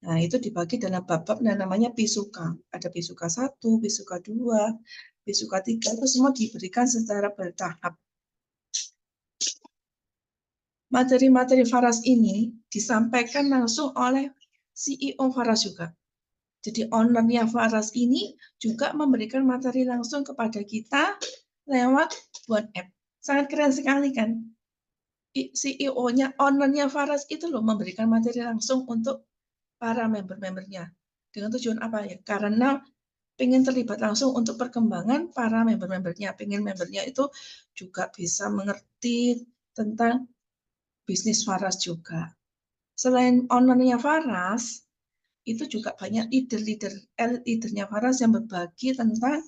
Nah, itu dibagi dalam bab-bab yang namanya Pisuka. Ada Pisuka 1, Pisuka 2, Pisuka 3, itu semua diberikan secara bertahap. Materi-materi Faras ini disampaikan langsung oleh CEO Faras juga. Jadi ownernya Faras ini juga memberikan materi langsung kepada kita lewat One App. Sangat keren sekali kan? CEO-nya, ownernya Faras itu loh memberikan materi langsung untuk para member-membernya. Dengan tujuan apa ya? Karena pengen terlibat langsung untuk perkembangan para member-membernya. Pengen membernya itu juga bisa mengerti tentang bisnis Faras juga. Selain ownernya Faras, itu juga banyak leadernya Faras yang berbagi tentang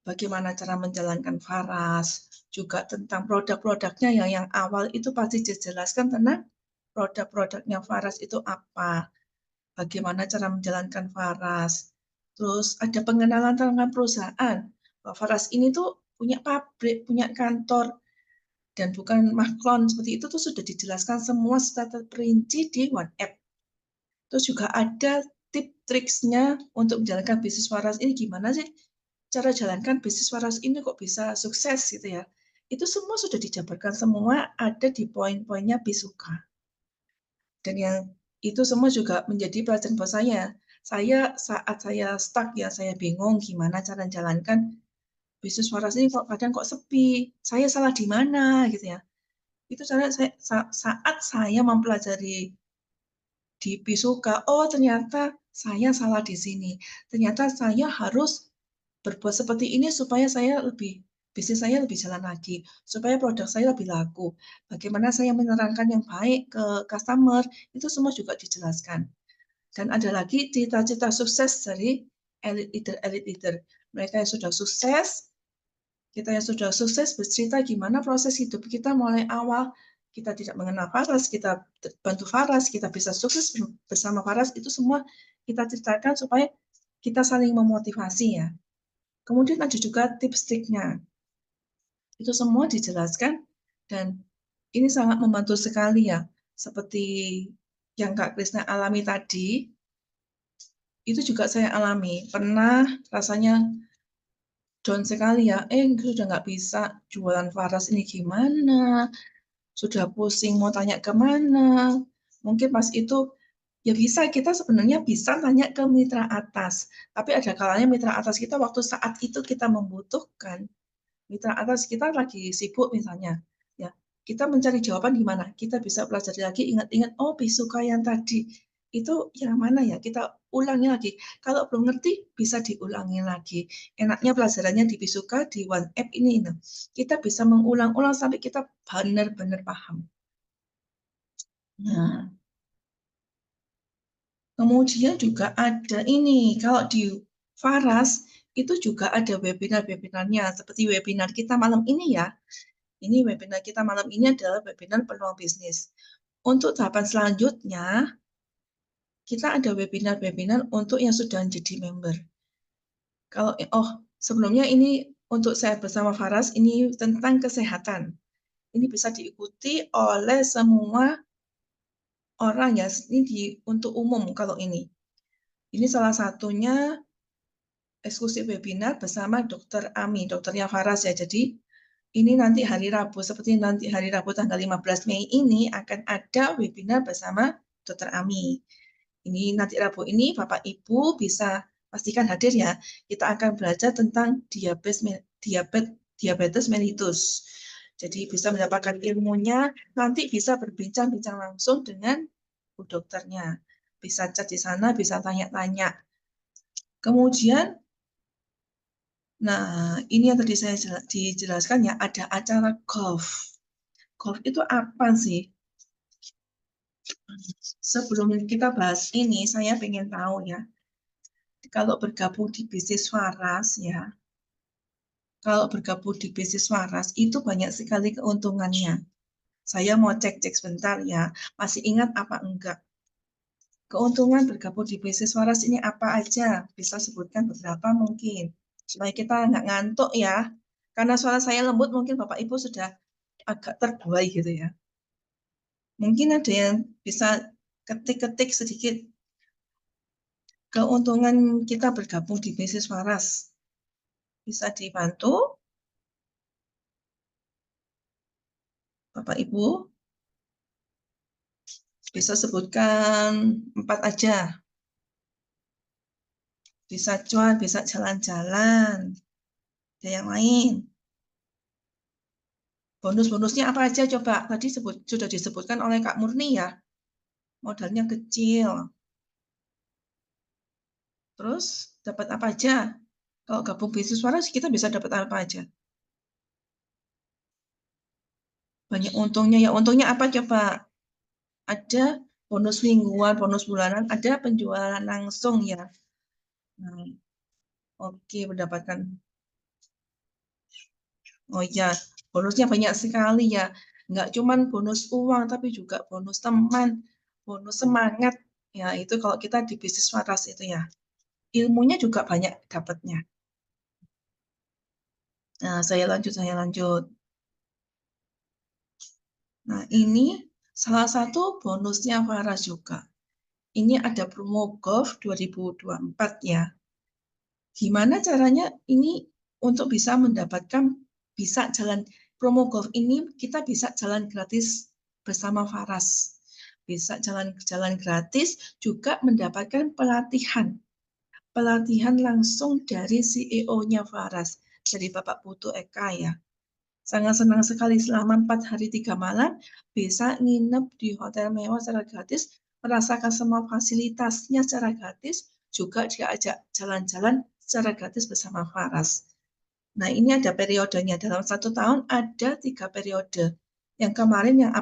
bagaimana cara menjalankan Faras, juga tentang produk-produknya yang awal itu pasti dijelaskan tentang produk-produknya Faras itu apa, bagaimana cara menjalankan Faras. Terus ada pengenalan tentang perusahaan. Bahwa Faras ini tuh punya pabrik, punya kantor, dan bukan maklon seperti itu tuh sudah dijelaskan semua secara terperinci di One App. Terus juga ada tips-triksnya untuk menjalankan bisnis Faras ini gimana sih cara jalankan bisnis Faras ini kok bisa sukses gitu ya. Itu semua sudah dijabarkan semua ada di poin-poinnya Bisuka. Dan yang itu semua juga menjadi pelajaran buat saya. Saat saya stuck ya, saya bingung gimana cara jalankan bisnis Faras ini kadang kok sepi. Saya salah di mana gitu ya. Itu saat saya mempelajari di Bisuka, oh ternyata saya salah di sini. Ternyata saya harus berbuat seperti ini supaya bisnis saya lebih jalan lagi, supaya produk saya lebih laku. Bagaimana saya menerangkan yang baik ke customer, itu semua juga dijelaskan. Dan ada lagi cita-cita sukses dari elite leader. Mereka yang sudah sukses, kita yang sudah sukses bercerita gimana proses hidup kita mulai awal. Kita tidak mengenal Faras, kita bantu Faras, kita bisa sukses bersama Faras, itu semua kita ceritakan supaya kita saling memotivasi ya. Kemudian ada juga tips-triknya. Itu semua dijelaskan dan ini sangat membantu sekali ya. Seperti yang Kak Krisna alami tadi, itu juga saya alami. Pernah rasanya down sekali ya, sudah nggak bisa jualan Faras ini gimana, sudah pusing mau tanya kemana. Mungkin pas itu ya kita sebenarnya bisa tanya ke mitra atas, tapi ada kalanya mitra atas kita waktu saat itu kita membutuhkan, mitra atas kita lagi sibuk misalnya, ya kita mencari jawaban gimana? Kita bisa pelajari lagi, ingat-ingat, oh Bisuka yang tadi itu yang mana ya? Kita ulangi lagi. Kalau belum ngerti bisa diulangi lagi. Enaknya pelajarannya di Bisuka di One App ini, kita bisa mengulang-ulang sampai kita benar-benar paham. Nah, kemudian juga ada ini, kalau di Faras itu juga ada webinar-webinarnya seperti webinar kita malam ini ya. Ini webinar kita malam ini adalah webinar peluang bisnis. Untuk tahapan selanjutnya, kita ada webinar-webinar untuk yang sudah jadi member. Sebelumnya ini untuk saya bersama Faras, ini tentang kesehatan. Ini bisa diikuti oleh semua orang ya, ini untuk umum kalau ini. Ini salah satunya eksklusif webinar bersama Dr. Ami, dokternya Faras ya. Jadi ini nanti hari Rabu, seperti nanti hari Rabu tanggal 15 Mei ini akan ada webinar bersama Dr. Ami. Ini nanti Rabu ini Bapak Ibu bisa pastikan hadir ya. Kita akan belajar tentang diabetes mellitus. Jadi bisa mendapatkan ilmunya, nanti bisa berbincang-bincang langsung dengan bu dokternya. Bisa chat di sana, bisa tanya-tanya. Kemudian nah, ini yang tadi saya dijelaskan ya, ada acara golf. Golf itu apa sih? Sebelum kita bahas ini, saya pengen tahu ya, kalau bergabung di bisnis Faras ya, kalau bergabung di bisnis Faras itu banyak sekali keuntungannya. Saya mau cek-cek sebentar ya, masih ingat apa enggak? Keuntungan bergabung di bisnis Faras ini apa aja? Bisa sebutkan beberapa mungkin. Supaya kita nggak ngantuk ya. Karena suara saya lembut, mungkin Bapak Ibu sudah agak terbuai gitu ya. Mungkin ada yang bisa ketik-ketik sedikit keuntungan kita bergabung di bisnis Faras. Bisa dibantu, Bapak Ibu? Bisa sebutkan 4 aja. Bisa cuan, bisa jalan-jalan. Ada yang lain. Bonus-bonusnya apa aja coba? Tadi sudah disebutkan oleh Kak Murni ya. Modalnya kecil. Terus dapat apa aja? Kalau gabung bisnis Faras kita bisa dapat apa aja? Banyak untungnya ya. Untungnya apa coba? Ada bonus mingguan, bonus bulanan, ada penjualan langsung ya. Nah, oke, mendapatkan. Oh iya, bonusnya banyak sekali ya. Nggak cuma bonus uang, tapi juga bonus teman, bonus semangat. Ya, itu kalau kita di bisnis waras itu ya. Ilmunya juga banyak dapatnya. Nah, saya lanjut. Nah, ini salah satu bonusnya waras juga. Ini ada promo Golf 2024 ya. Gimana caranya ini untuk bisa mendapatkan bisa jalan promo golf ini kita bisa jalan gratis bersama Faras. Bisa jalan gratis juga mendapatkan pelatihan langsung dari CEO-nya Faras, dari Bapak Putu Eka ya. Sangat senang sekali selama 4 hari 3 malam bisa nginep di hotel mewah secara gratis, merasakan semua fasilitasnya secara gratis, juga diajak jalan-jalan secara gratis bersama Faras. Nah, ini ada periodenya. Dalam 1 tahun ada 3 periode. Yang kemarin yang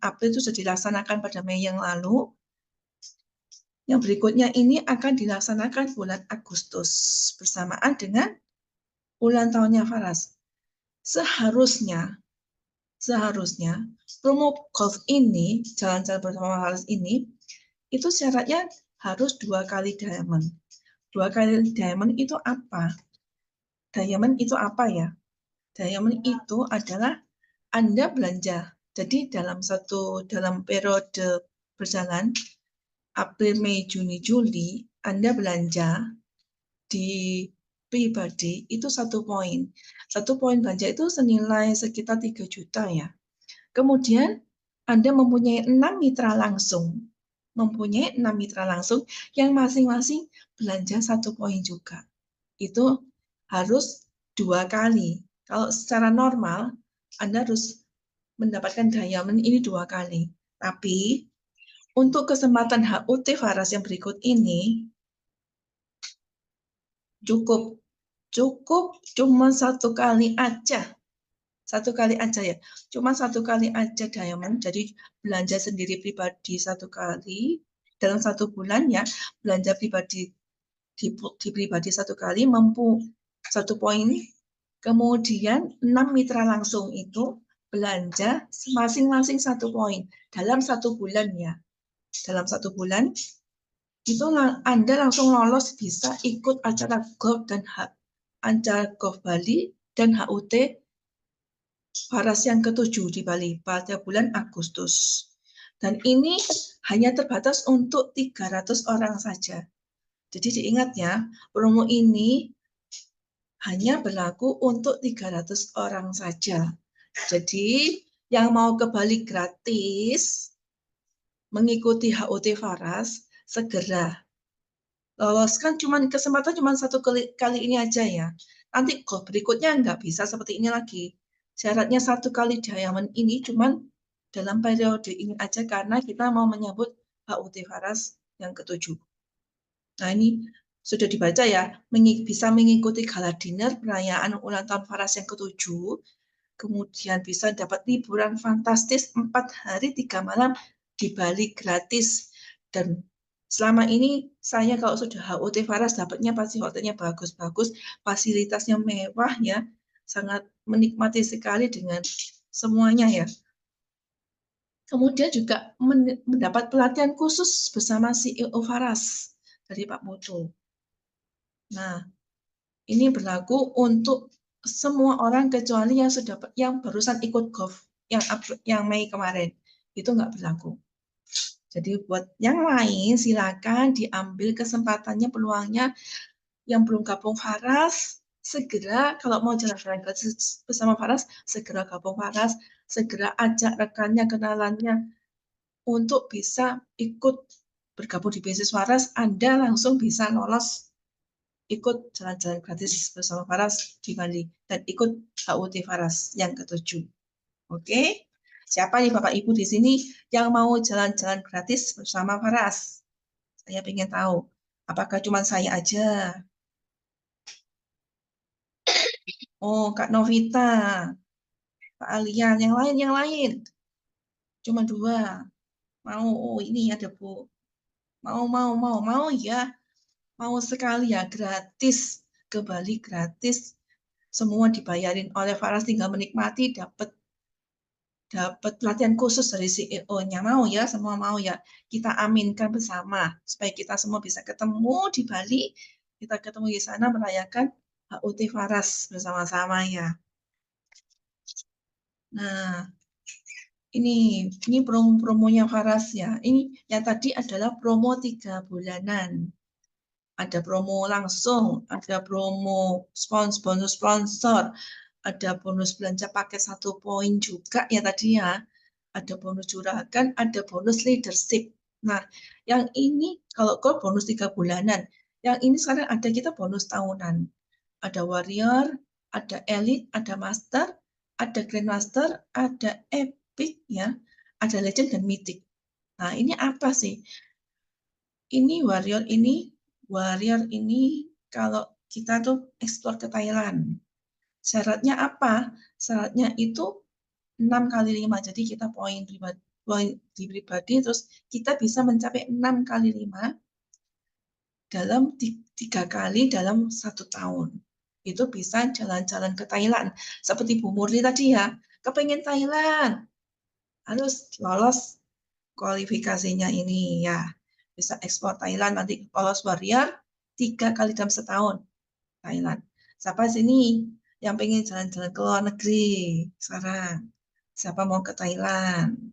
April itu sudah dilaksanakan pada Mei yang lalu. Yang berikutnya ini akan dilaksanakan bulan Agustus bersamaan dengan ulang tahunnya Faras. Seharusnya promo golf ini, jalan-jalan bersama Faras ini, itu syaratnya harus 2 kali diamond. 2 kali diamond itu apa? Diamond itu apa ya? Diamond itu adalah Anda belanja. Jadi dalam periode berjalan April, Mei, Juni, Juli, Anda belanja di pribadi itu 1 poin. 1 poin belanja itu senilai sekitar 3 juta ya. Kemudian Anda mempunyai 6 mitra langsung. Yang masing-masing belanja 1 poin juga. Itu harus 2 kali. Kalau secara normal, Anda harus mendapatkan diamond ini 2 kali. Tapi untuk kesempatan HUT Faras yang berikut ini, cukup cuma 1 kali aja. 1 kali aja ya. Cuma 1 kali aja diamond. Jadi belanja sendiri pribadi 1 kali dalam 1 bulan ya. Belanja pribadi di pribadi 1 kali mampu 1 poin. Kemudian 6 mitra langsung itu belanja masing-masing 1 poin dalam 1 bulan ya. Dalam 1 bulan itu Anda langsung lolos bisa ikut acara golf dan acara golf Bali dan HUT Faras yang ke-7 di Bali pada bulan Agustus. Dan ini hanya terbatas untuk 300 orang saja. Jadi diingat ya, promo ini hanya berlaku untuk 300 orang saja. Jadi yang mau ke Bali gratis mengikuti HUT Faras segera loloskan kesempatan cuma 1 kali ini aja ya. Nanti golf berikutnya nggak bisa seperti ini lagi. Syaratnya 1 kali diamond ini cuma dalam periode ini aja karena kita mau menyambut HUT Faras yang ke-7. Nah ini sudah dibaca ya, bisa mengikuti gala dinner perayaan ulang tahun Faras yang ke-7, kemudian bisa dapat liburan fantastis 4 hari 3 malam di Bali gratis. Dan selama ini saya kalau sudah HUT Faras dapatnya pasti hotelnya bagus-bagus, fasilitasnya mewah ya, sangat menikmati sekali dengan semuanya ya. Kemudian juga mendapat pelatihan khusus bersama CEO Faras dari Pak Putu. Nah, ini berlaku untuk semua orang kecuali yang barusan ikut golf yang Mei kemarin. Itu nggak berlaku. Jadi buat yang lain silakan diambil kesempatannya, peluangnya. Yang belum gabung Faras, segera kalau mau jalan-jalan bersama Faras, segera gabung Faras, segera ajak rekannya, kenalannya untuk bisa ikut bergabung di bisnis Faras. Anda langsung bisa lolos ikut jalan-jalan gratis bersama Faras di Bali dan ikut HUT Faras yang ke-7. Oke? Siapa nih Bapak Ibu di sini yang mau jalan-jalan gratis bersama Faras? Saya ingin tahu. Apakah cuma saya aja? Oh, Kak Novita. Pak Alian, yang lain. Cuma 2. Mau, oh ini ada Bu. Mau ya. Mau sekali ya, gratis. Ke Bali gratis. Semua dibayarin oleh Faras, tinggal menikmati, dapat pelatihan khusus dari CEO-nya. Mau ya, semua mau ya. Kita aminkan bersama supaya kita semua bisa ketemu di Bali. Kita ketemu di sana merayakan HUT Faras bersama-sama ya. Nah, ini promonya Faras ya. Ini yang tadi adalah promo 3 bulanan. Ada promo langsung, ada promo bonus sponsor, ada bonus belanja paket 1 poin juga ya tadi ya. Ada bonus juragan, ada bonus leadership. Nah, yang ini kalau kau bonus 3 bulanan, yang ini sekarang ada kita bonus tahunan. Ada warrior, ada elite, ada master, ada grandmaster, ada epic ya, ada legend dan mythic. Nah, ini apa sih? Ini warrior ini kalau kita tuh explore ke Thailand. Syaratnya apa? Syaratnya itu 6 kali 5. Jadi kita poin pribadi, terus kita bisa mencapai 6 kali 5 dalam 3 kali dalam 1 tahun. Itu bisa jalan-jalan ke Thailand. Seperti Bu Murni tadi ya, kepengen Thailand. Harus lolos kualifikasinya ini ya. Bisa ekspor Thailand, nanti lolos warrior 3 kali dalam setahun Thailand. Siapa sini yang pengen jalan-jalan ke luar negeri sekarang? Siapa mau ke Thailand?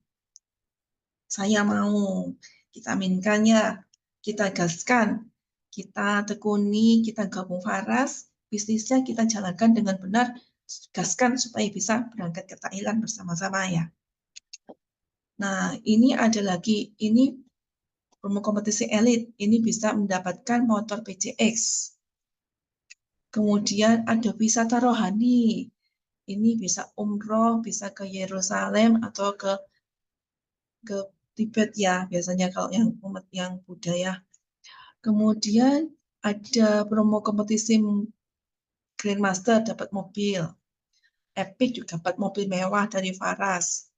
Saya mau. Kita aminkan ya. Kita gaskan. Kita tekuni, kita gabung Faras. Bisnisnya kita jalankan dengan benar. Gaskan supaya bisa berangkat ke Thailand bersama-sama ya. Nah, ini ada lagi. Ini promo kompetisi elit. Ini bisa mendapatkan motor PCX. Kemudian ada wisata rohani. Ini bisa umroh, bisa ke Yerusalem atau ke Tibet ya, biasanya kalau yang umat yang Buddha. Kemudian ada promo kompetisi Grandmaster dapat mobil. Epic juga dapat mobil mewah dari Faras.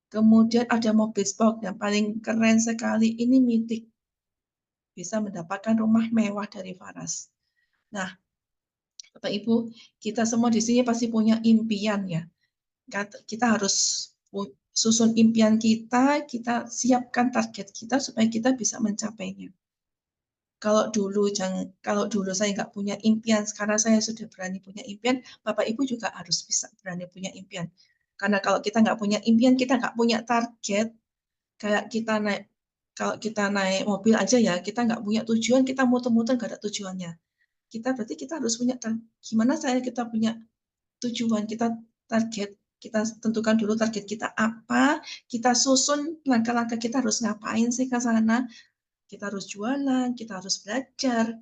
Kemudian ada mobil sport yang paling keren sekali, ini Mythic. Bisa mendapatkan rumah mewah dari Faras. Nah, Bapak Ibu, kita semua di sini pasti punya impian ya. Kita harus susun impian kita siapkan target kita supaya kita bisa mencapainya. Kalau dulu saya nggak punya impian, sekarang saya sudah berani punya impian, Bapak Ibu juga harus bisa berani punya impian. Karena kalau kita nggak punya impian, kita nggak punya target, kayak kalau kita naik mobil aja ya, kita nggak punya tujuan, kita muter-muter nggak ada tujuannya. Berarti kita harus punya gimana kita punya tujuan, kita target, kita tentukan dulu target kita apa, kita susun langkah-langkah kita harus ngapain sih ke sana, kita harus jualan, kita harus belajar,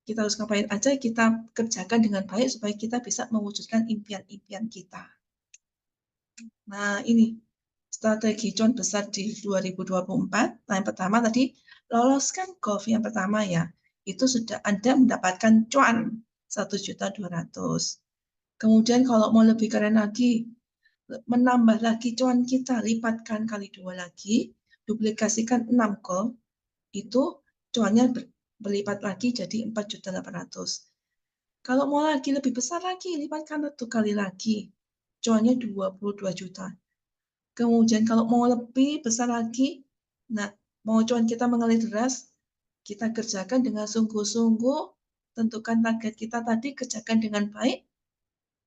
kita harus ngapain aja, kita kerjakan dengan baik supaya kita bisa mewujudkan impian-impian kita. Nah, ini strategi cuan besar di 2024. Nah, yang pertama tadi, loloskan golf yang pertama ya. Itu sudah Anda mendapatkan cuan 1.200.000. Kemudian kalau mau lebih keren lagi, menambah lagi cuan kita, lipatkan kali 2 lagi, duplikasikan 6 golf, itu cuannya berlipat lagi jadi 4.800.000. Kalau mau lagi lebih besar lagi, lipatkan 1 kali lagi, cuannya 22 juta. Kemudian kalau mau lebih besar lagi, nah mau cuan kita mengalir deras, kita kerjakan dengan sungguh-sungguh, tentukan target kita tadi, kerjakan dengan baik,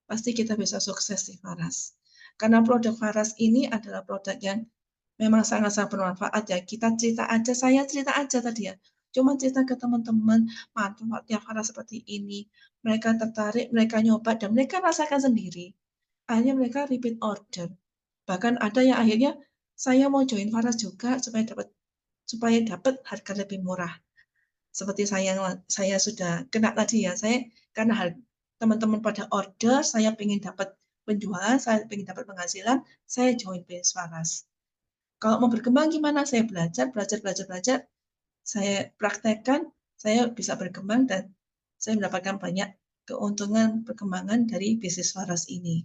pasti kita bisa sukses di Faras. Karena produk Faras ini adalah produk yang memang sangat-sangat bermanfaat ya. Kita cerita aja, saya cerita aja tadi ya. Cuma cerita ke teman-teman, manfaatnya Faras seperti ini. Mereka tertarik, mereka nyoba, dan mereka rasakan sendiri. Akhirnya mereka repeat order. Bahkan ada yang akhirnya, saya mau join Faras juga supaya dapat harga lebih murah. Seperti saya sudah kena tadi ya, karena teman-teman pada order, saya ingin dapat penjualan, saya ingin dapat penghasilan, saya join bisnis Faras. Kalau mau berkembang gimana? Saya belajar, saya praktekkan, saya bisa berkembang dan saya mendapatkan banyak keuntungan perkembangan dari bisnis Faras ini.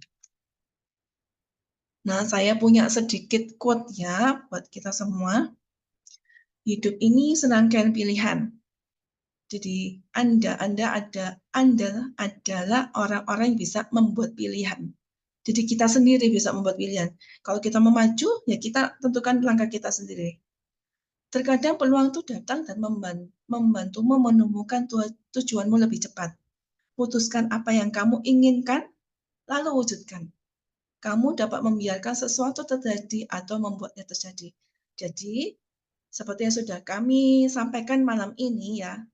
Nah, saya punya sedikit quote ya buat kita semua. Hidup ini serangkaian pilihan. Jadi Anda adalah orang-orang yang bisa membuat pilihan. Jadi kita sendiri bisa membuat pilihan. Kalau kita mau maju, ya kita tentukan langkah kita sendiri. Terkadang peluang itu datang dan membantumu menemukan tujuanmu lebih cepat. Putuskan apa yang kamu inginkan, lalu wujudkan. Kamu dapat membiarkan sesuatu terjadi atau membuatnya terjadi. Jadi, seperti yang sudah kami sampaikan malam ini ya,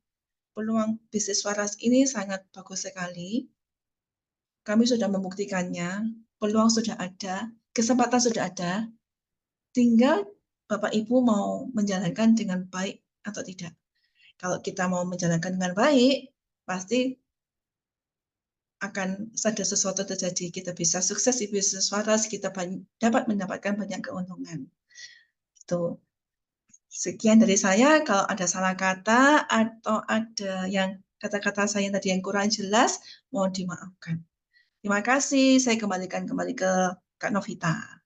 peluang bisnis waras ini sangat bagus sekali. Kami sudah membuktikannya, peluang sudah ada, kesempatan sudah ada, tinggal Bapak Ibu mau menjalankan dengan baik atau tidak. Kalau kita mau menjalankan dengan baik, pasti akan ada sesuatu terjadi. Kita bisa sukses di bisnis waras, kita dapat mendapatkan banyak keuntungan. Itu. Sekian dari saya. Kalau ada salah kata atau ada yang kata-kata saya tadi yang kurang jelas, mohon dimaafkan. Terima kasih. Saya kembalikan kembali ke Kak Novita.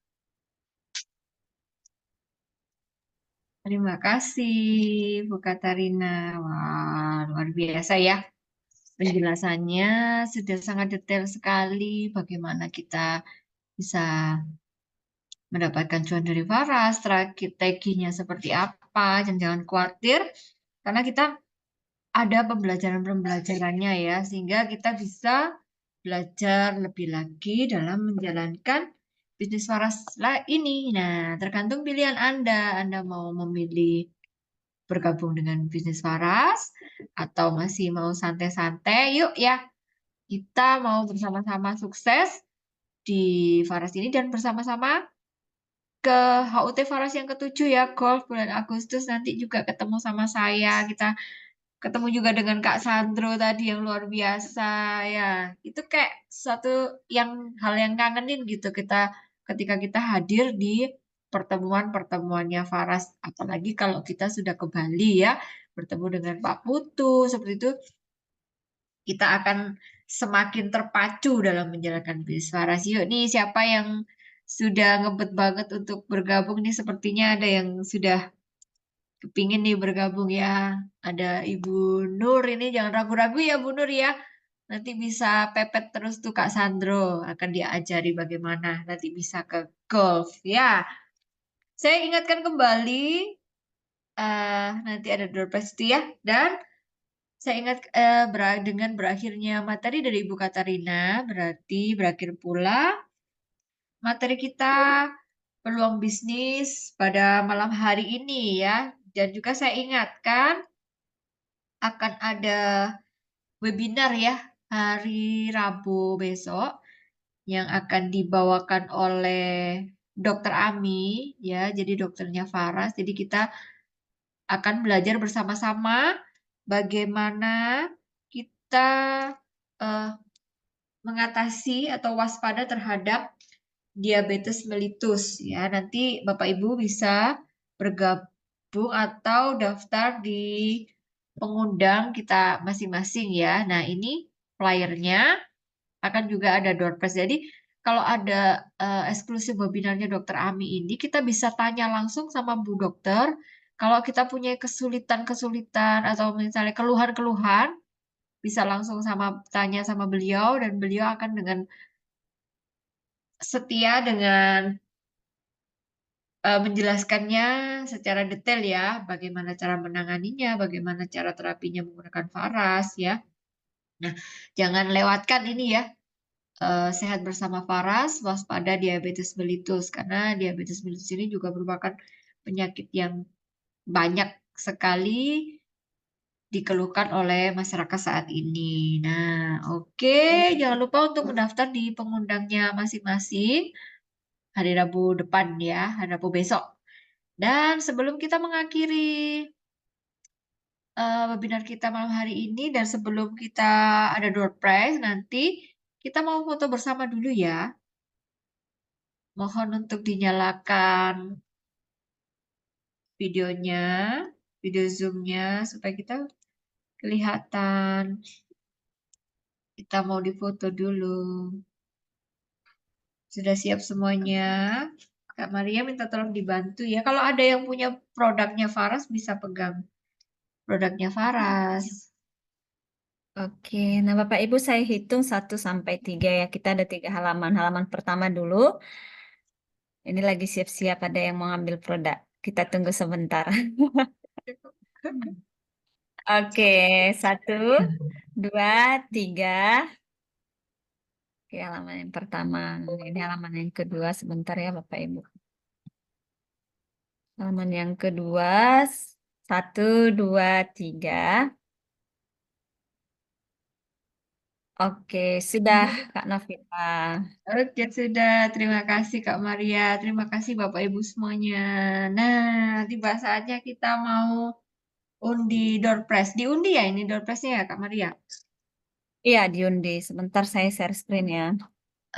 Terima kasih Bu Katarina. Wah, luar biasa ya. Penjelasannya sudah sangat detail sekali bagaimana kita bisa mendapatkan cuan dari waras, strateginya seperti apa, dan jangan khawatir karena kita ada pembelajaran-pembelajarannya ya, sehingga kita bisa belajar lebih lagi dalam menjalankan bisnis waras ini. Nah, tergantung pilihan Anda. Anda mau memilih bergabung dengan bisnis waras atau masih mau santai-santai, yuk ya. Kita mau bersama-sama sukses di Faras ini dan bersama-sama ke HUT Faras yang ke-7 ya, golf bulan Agustus nanti juga ketemu sama saya. Kita ketemu juga dengan Kak Sandro tadi yang luar biasa ya. Itu kayak suatu hal yang kangenin gitu kita ketika kita hadir di pertemuan-pertemuannya Faras. Apalagi kalau kita sudah ke Bali ya, bertemu dengan Pak Putu seperti itu, kita akan semakin terpacu dalam menjalankan bisnis waras. Yuk nih, siapa yang sudah ngebet banget untuk bergabung nih? Sepertinya ada yang sudah kepingin nih bergabung ya. Ada Ibu Nur ini, jangan ragu-ragu ya Bu Nur ya. Nanti bisa pepet terus tuh Kak Sandro, akan diajari bagaimana nanti bisa ke golf ya. Saya ingatkan kembali, nanti ada door prize itu ya. Dan saya ingat dengan berakhirnya materi dari Ibu Katarina, berarti berakhir pula materi kita peluang bisnis pada malam hari ini ya. Dan juga saya ingatkan akan ada webinar ya hari Rabu besok yang akan dibawakan oleh Dokter Ami ya. Jadi dokternya Faras. Jadi kita akan belajar bersama-sama bagaimana kita eh, mengatasi atau waspada terhadap diabetes mellitus ya. Nanti Bapak Ibu bisa bergabung atau daftar di pengundang kita masing-masing ya. Nah, ini flyernya akan juga ada door prize. Jadi kalau ada eksklusif webinarnya Dokter Ami ini, kita bisa tanya langsung sama Bu Dokter. Kalau kita punya kesulitan-kesulitan atau misalnya keluhan-keluhan, bisa langsung tanya sama beliau dan beliau akan dengan setia dengan menjelaskannya secara detail ya, bagaimana cara menanganinya, bagaimana cara terapinya menggunakan Faras ya. Nah, jangan lewatkan ini ya, sehat bersama Faras, waspada diabetes mellitus karena diabetes mellitus ini juga merupakan penyakit yang banyak sekali dikeluhkan oleh masyarakat saat ini. Nah, oke, jangan lupa untuk mendaftar di pengundangnya masing-masing hari Rabu depan ya, hari Rabu besok. Dan sebelum kita mengakhiri webinar kita malam hari ini dan sebelum kita ada door prize nanti kita mau foto bersama dulu ya. Mohon untuk dinyalakan videonya, video Zoom-nya supaya kita kelihatan. Kita mau difoto dulu. Sudah siap semuanya? Kak Maria minta tolong dibantu ya. Kalau ada yang punya produknya Faras bisa pegang produknya Faras. Oke, nah Bapak Ibu saya hitung 1 sampai 3 ya. Kita ada 3 halaman. Halaman pertama dulu. Ini lagi siap-siap ada yang mau ambil produk. Kita tunggu sebentar. Oke, 1, 2, 3. Oke, halaman yang pertama. Ini halaman yang kedua. Sebentar ya Bapak Ibu. Halaman yang kedua. 1, 2, 3. Oke, sudah Kak Novita. Oke, sudah. Terima kasih Kak Maria. Terima kasih Bapak Ibu semuanya. Nah, tiba saatnya kita mau undi door prize. Diundi ya ini door prize-nya ya Kak Maria? Iya, diundi. Sebentar saya share screen ya.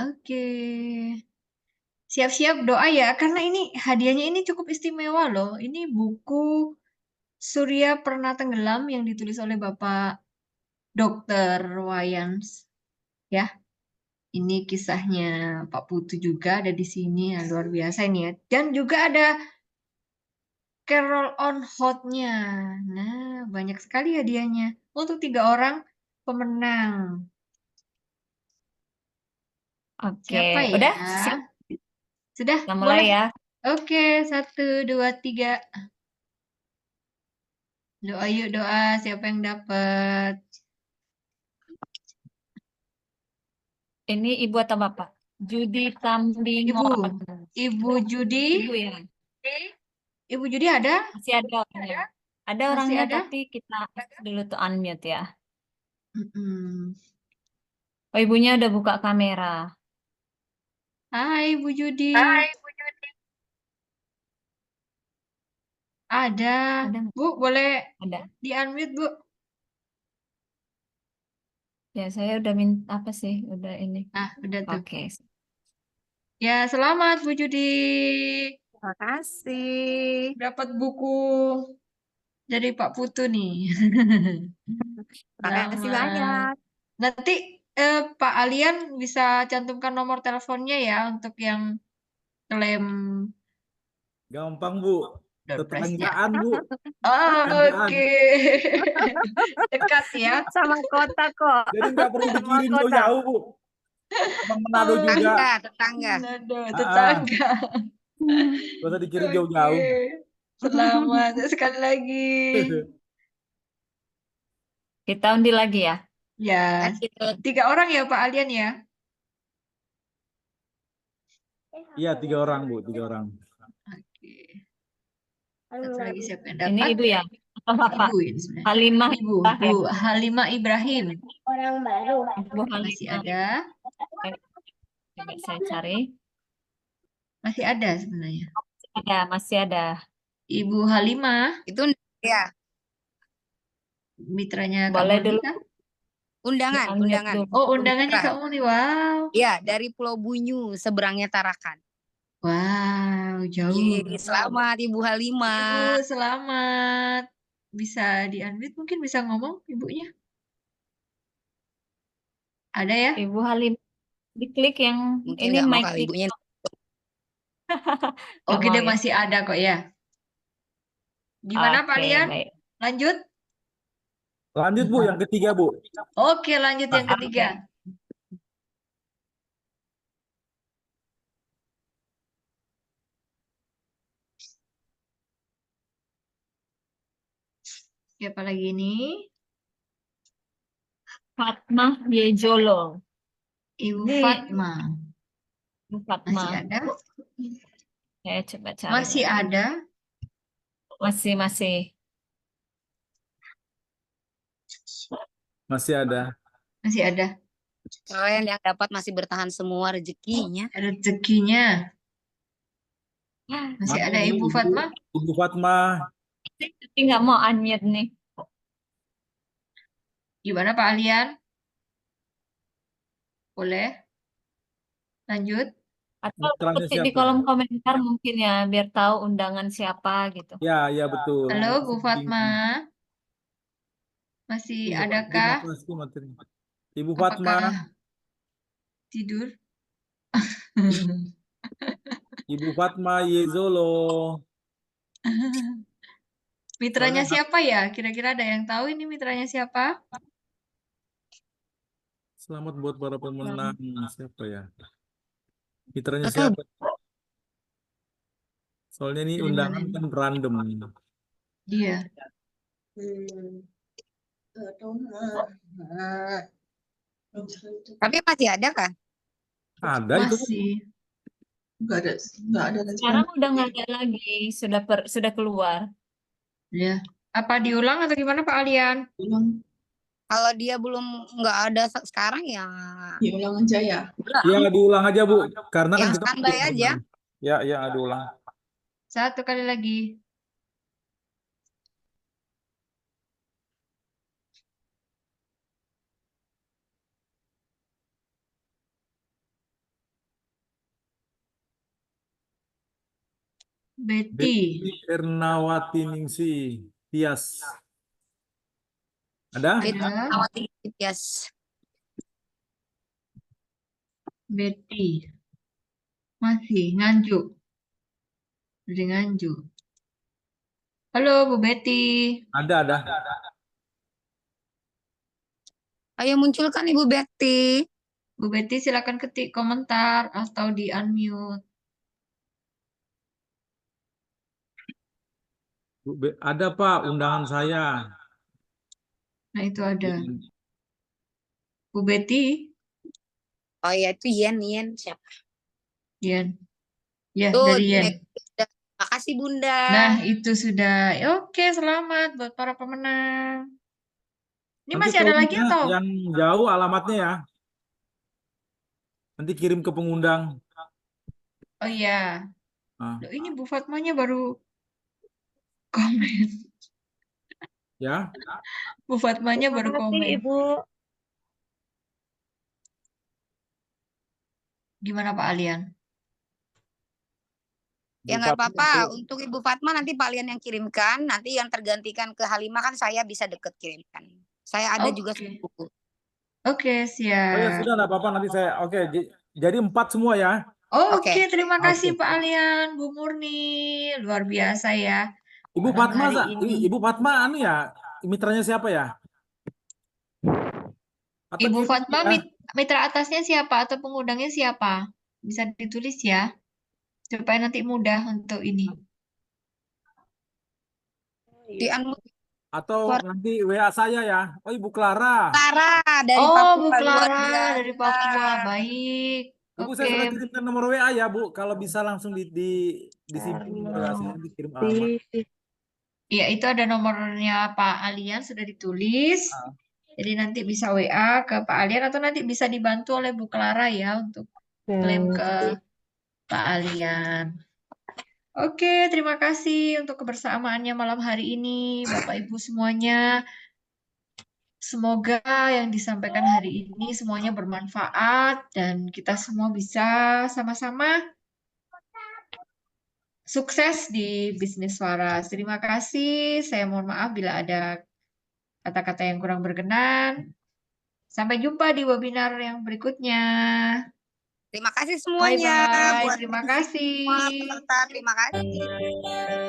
Oke. Siap-siap doa ya, karena ini hadiahnya ini cukup istimewa loh. Ini buku Surya Pernah Tenggelam yang ditulis oleh Bapak Dr. Wayans. Ya, ini kisahnya Pak Putu juga ada di sini. Nah, luar biasa ini ya. Dan juga ada Carol on Hot-nya. Nah, banyak sekali hadiahnya. Untuk 3 orang pemenang. Oke, Siapa ya? udah siap. Sudah, Kita mulai boleh. ya. Oke, 1, 2, 3. Doa yuk doa, siapa yang dapat? Ini Ibu atau Bapak? Judi Ibu, Tambingon. Ibu Judi, Ibu ya. Ibu Judi ada? Masih ada orangnya. Ada Masih orangnya ada? tapi kita dulu tuh unmute ya. Mm-mm. Oh, ibunya udah buka kamera. Hai Ibu Judi, ada. Ada nggak? Bu, boleh Ada. di unmute Bu? Ya, saya udah minta apa sih? Udah ini. Nah, udah tuh. Oke. Ya, selamat Bu Judi. Terima kasih. Dapat buku dari Pak Putu nih. Terima kasih Selamat. banyak. Nanti Pak Alian bisa cantumkan nomor teleponnya ya untuk yang klaim Gampang, Bu. door prize-nya. Tetanggaan, Bu. Oh, Tetanggaan. oke. Dekat ya. Sama kota kok. Jadi nggak perlu Sama dikirim kota. jauh-jauh, Bu. Bang Manado juga. Tetangga. Manado, Ah, tetangga. Gak usah dikirim Oke. jauh-jauh. Selamat sekali lagi. Kita undi lagi ya. Ya, Lanjut. 3 orang ya Pak Alian ya. Iya, 3 orang, Bu. 3 orang. Oke. Satu lagi siapa yang Ini dapat? Ibu ya. Atau Bapak? Ibu ini sebenarnya. Halimah. Ibu, ya. Bu Halimah Ibrahim. Ibu Masih Halimah. ada? Coba saya cari. Masih ada sebenarnya. Masih ada. Ibu Halimah, Itu ya mitranya Kak Boleh Muni dulu. kah? undangan, Unmute undangan. dulu. Oh, undangannya Kak Muni. Wow. Ya, dari Pulau Bunyu, seberangnya Tarakan. Wow, jauh. Yeay, selamat Ibu Halimah. Ibu, selamat. Bisa di-unmute mungkin bisa ngomong ibunya? Ada ya? Ibu Halimah. Diklik yang Mungkin ini nggak mau mic kali di ibunya. Nggak Oke mau deh, ya. masih ada kok ya. Gimana Pak Oke, Lian? baik. Lanjut? Lanjut, Bu. Yang ketiga, Bu. Oke, lanjut yang ketiga. Siapa lagi ini? Fatmah Yejolo. Ibu Ini Fatma. Bu Masih Fatmah. ada? Saya coba cari. Masih lagi. ada? Masih. Masih ada. Masih ada. Kalian yang dapat masih bertahan semua rezekinya. Rezekinya. Masih Mana ada ini, Ibu Fatma? Ibu Fatma. Tapi nggak mau unmute nih. Gimana Pak Alian? Boleh? Lanjut? Atau Mitranya ketik di siapa? kolom komentar mungkin ya, biar tahu undangan siapa gitu. Ya, ya betul. Halo Bu Fatma. Masih Iya, adakah? terima kasih materi. Ibu Fatma. Apakah tidur? Ibu Fatma Yezolo. Mitranya Soalnya siapa ya? Kira-kira ada yang tahu ini mitranya siapa? selamat buat para pemenang. Siapa ya? Mitranya Nggak tahu. siapa? Soalnya ini Dari mana undangan ini? kan random. Iya. Tapi masih ada kah? Ada itu, Bu. Masih. Nggak ada respon. Sekarang udah nggak ada lagi, sudah keluar. Ya. Apa diulang atau gimana Pak Alian? Ulang, Kalau dia belum nggak ada sekarang ya diulang aja ya. Ya, diulang aja, Bu. Karena kan yang kita standby aja. Ya, diulang. Satu kali lagi. Betty. Ernawati Ningsi Tias. Ada? Ada. Awati Tias. Betty. Masih Nganjuk. Dari Nganjuk. Halo Bu Betty. Ada. Ayo munculkan Ibu Betty. Bu Betty silakan ketik komentar atau di unmute. Ada, Pak, undangan saya. Nah itu ada. Bu Betty. Oh ya itu Yen siapa? Yen. Ya Tuh, dari Yen. makasih Bunda. Nah itu sudah. Oke selamat buat para pemenang. Ini Nanti masih ada kalau lagi punya atau? yang jauh alamatnya ya. Nanti kirim ke pengundang. Oh iya. Nah, Loh, ini Bu Fatmanya baru komen. ya. Bu Fatmanya baru Terima kasih, komen. Ibu. Gimana Pak Alian? Ya Bu nggak Fatma apa-apa. tuh. Untuk Ibu Fatma nanti Pak Lian yang kirimkan. Nanti yang tergantikan ke Halimah kan saya bisa deket kirimkan. Saya ada juga Oke. buku. Oke siap. Oh ya sudah, nggak apa-apa nanti saya. Oke, jadi 4 semua ya. Oke, terima kasih Oke. Pak Alian, Bu Murni, luar biasa ya. Ibu Malam Fatma, hari ini. Ibu Fatma anu ya, mitranya siapa ya? Atau Ibu kirim Fatma, ya? mitra atasnya siapa atau pengundangnya siapa? Bisa ditulis ya, supaya nanti mudah untuk ini. Di unmute Atau nanti WA saya ya. Oh, Ibu Clara. Clara dari Oh, Papua. Bu luar Clara biasa. dari Papua, baik. Ibu Oke, saya sudah kirimkan nomor WA ya, Bu. Kalau bisa langsung disimpan nomor WA saya, nanti kirim alamat. ya itu ada nomornya Pak Alian sudah ditulis. Jadi nanti bisa WA ke Pak Alian atau nanti bisa dibantu oleh Bu Clara ya untuk klaim ke Pak Alian. Oke, terima kasih untuk kebersamaannya malam hari ini, Bapak Ibu semuanya. Semoga yang disampaikan hari ini semuanya bermanfaat dan kita semua bisa sama-sama sukses di bisnis waras. Terima kasih. Saya mohon maaf bila ada kata-kata yang kurang berkenan. Sampai jumpa di webinar yang berikutnya. Terima kasih semuanya. Bye-bye. Buat Terima semua kasih. peserta, terima kasih.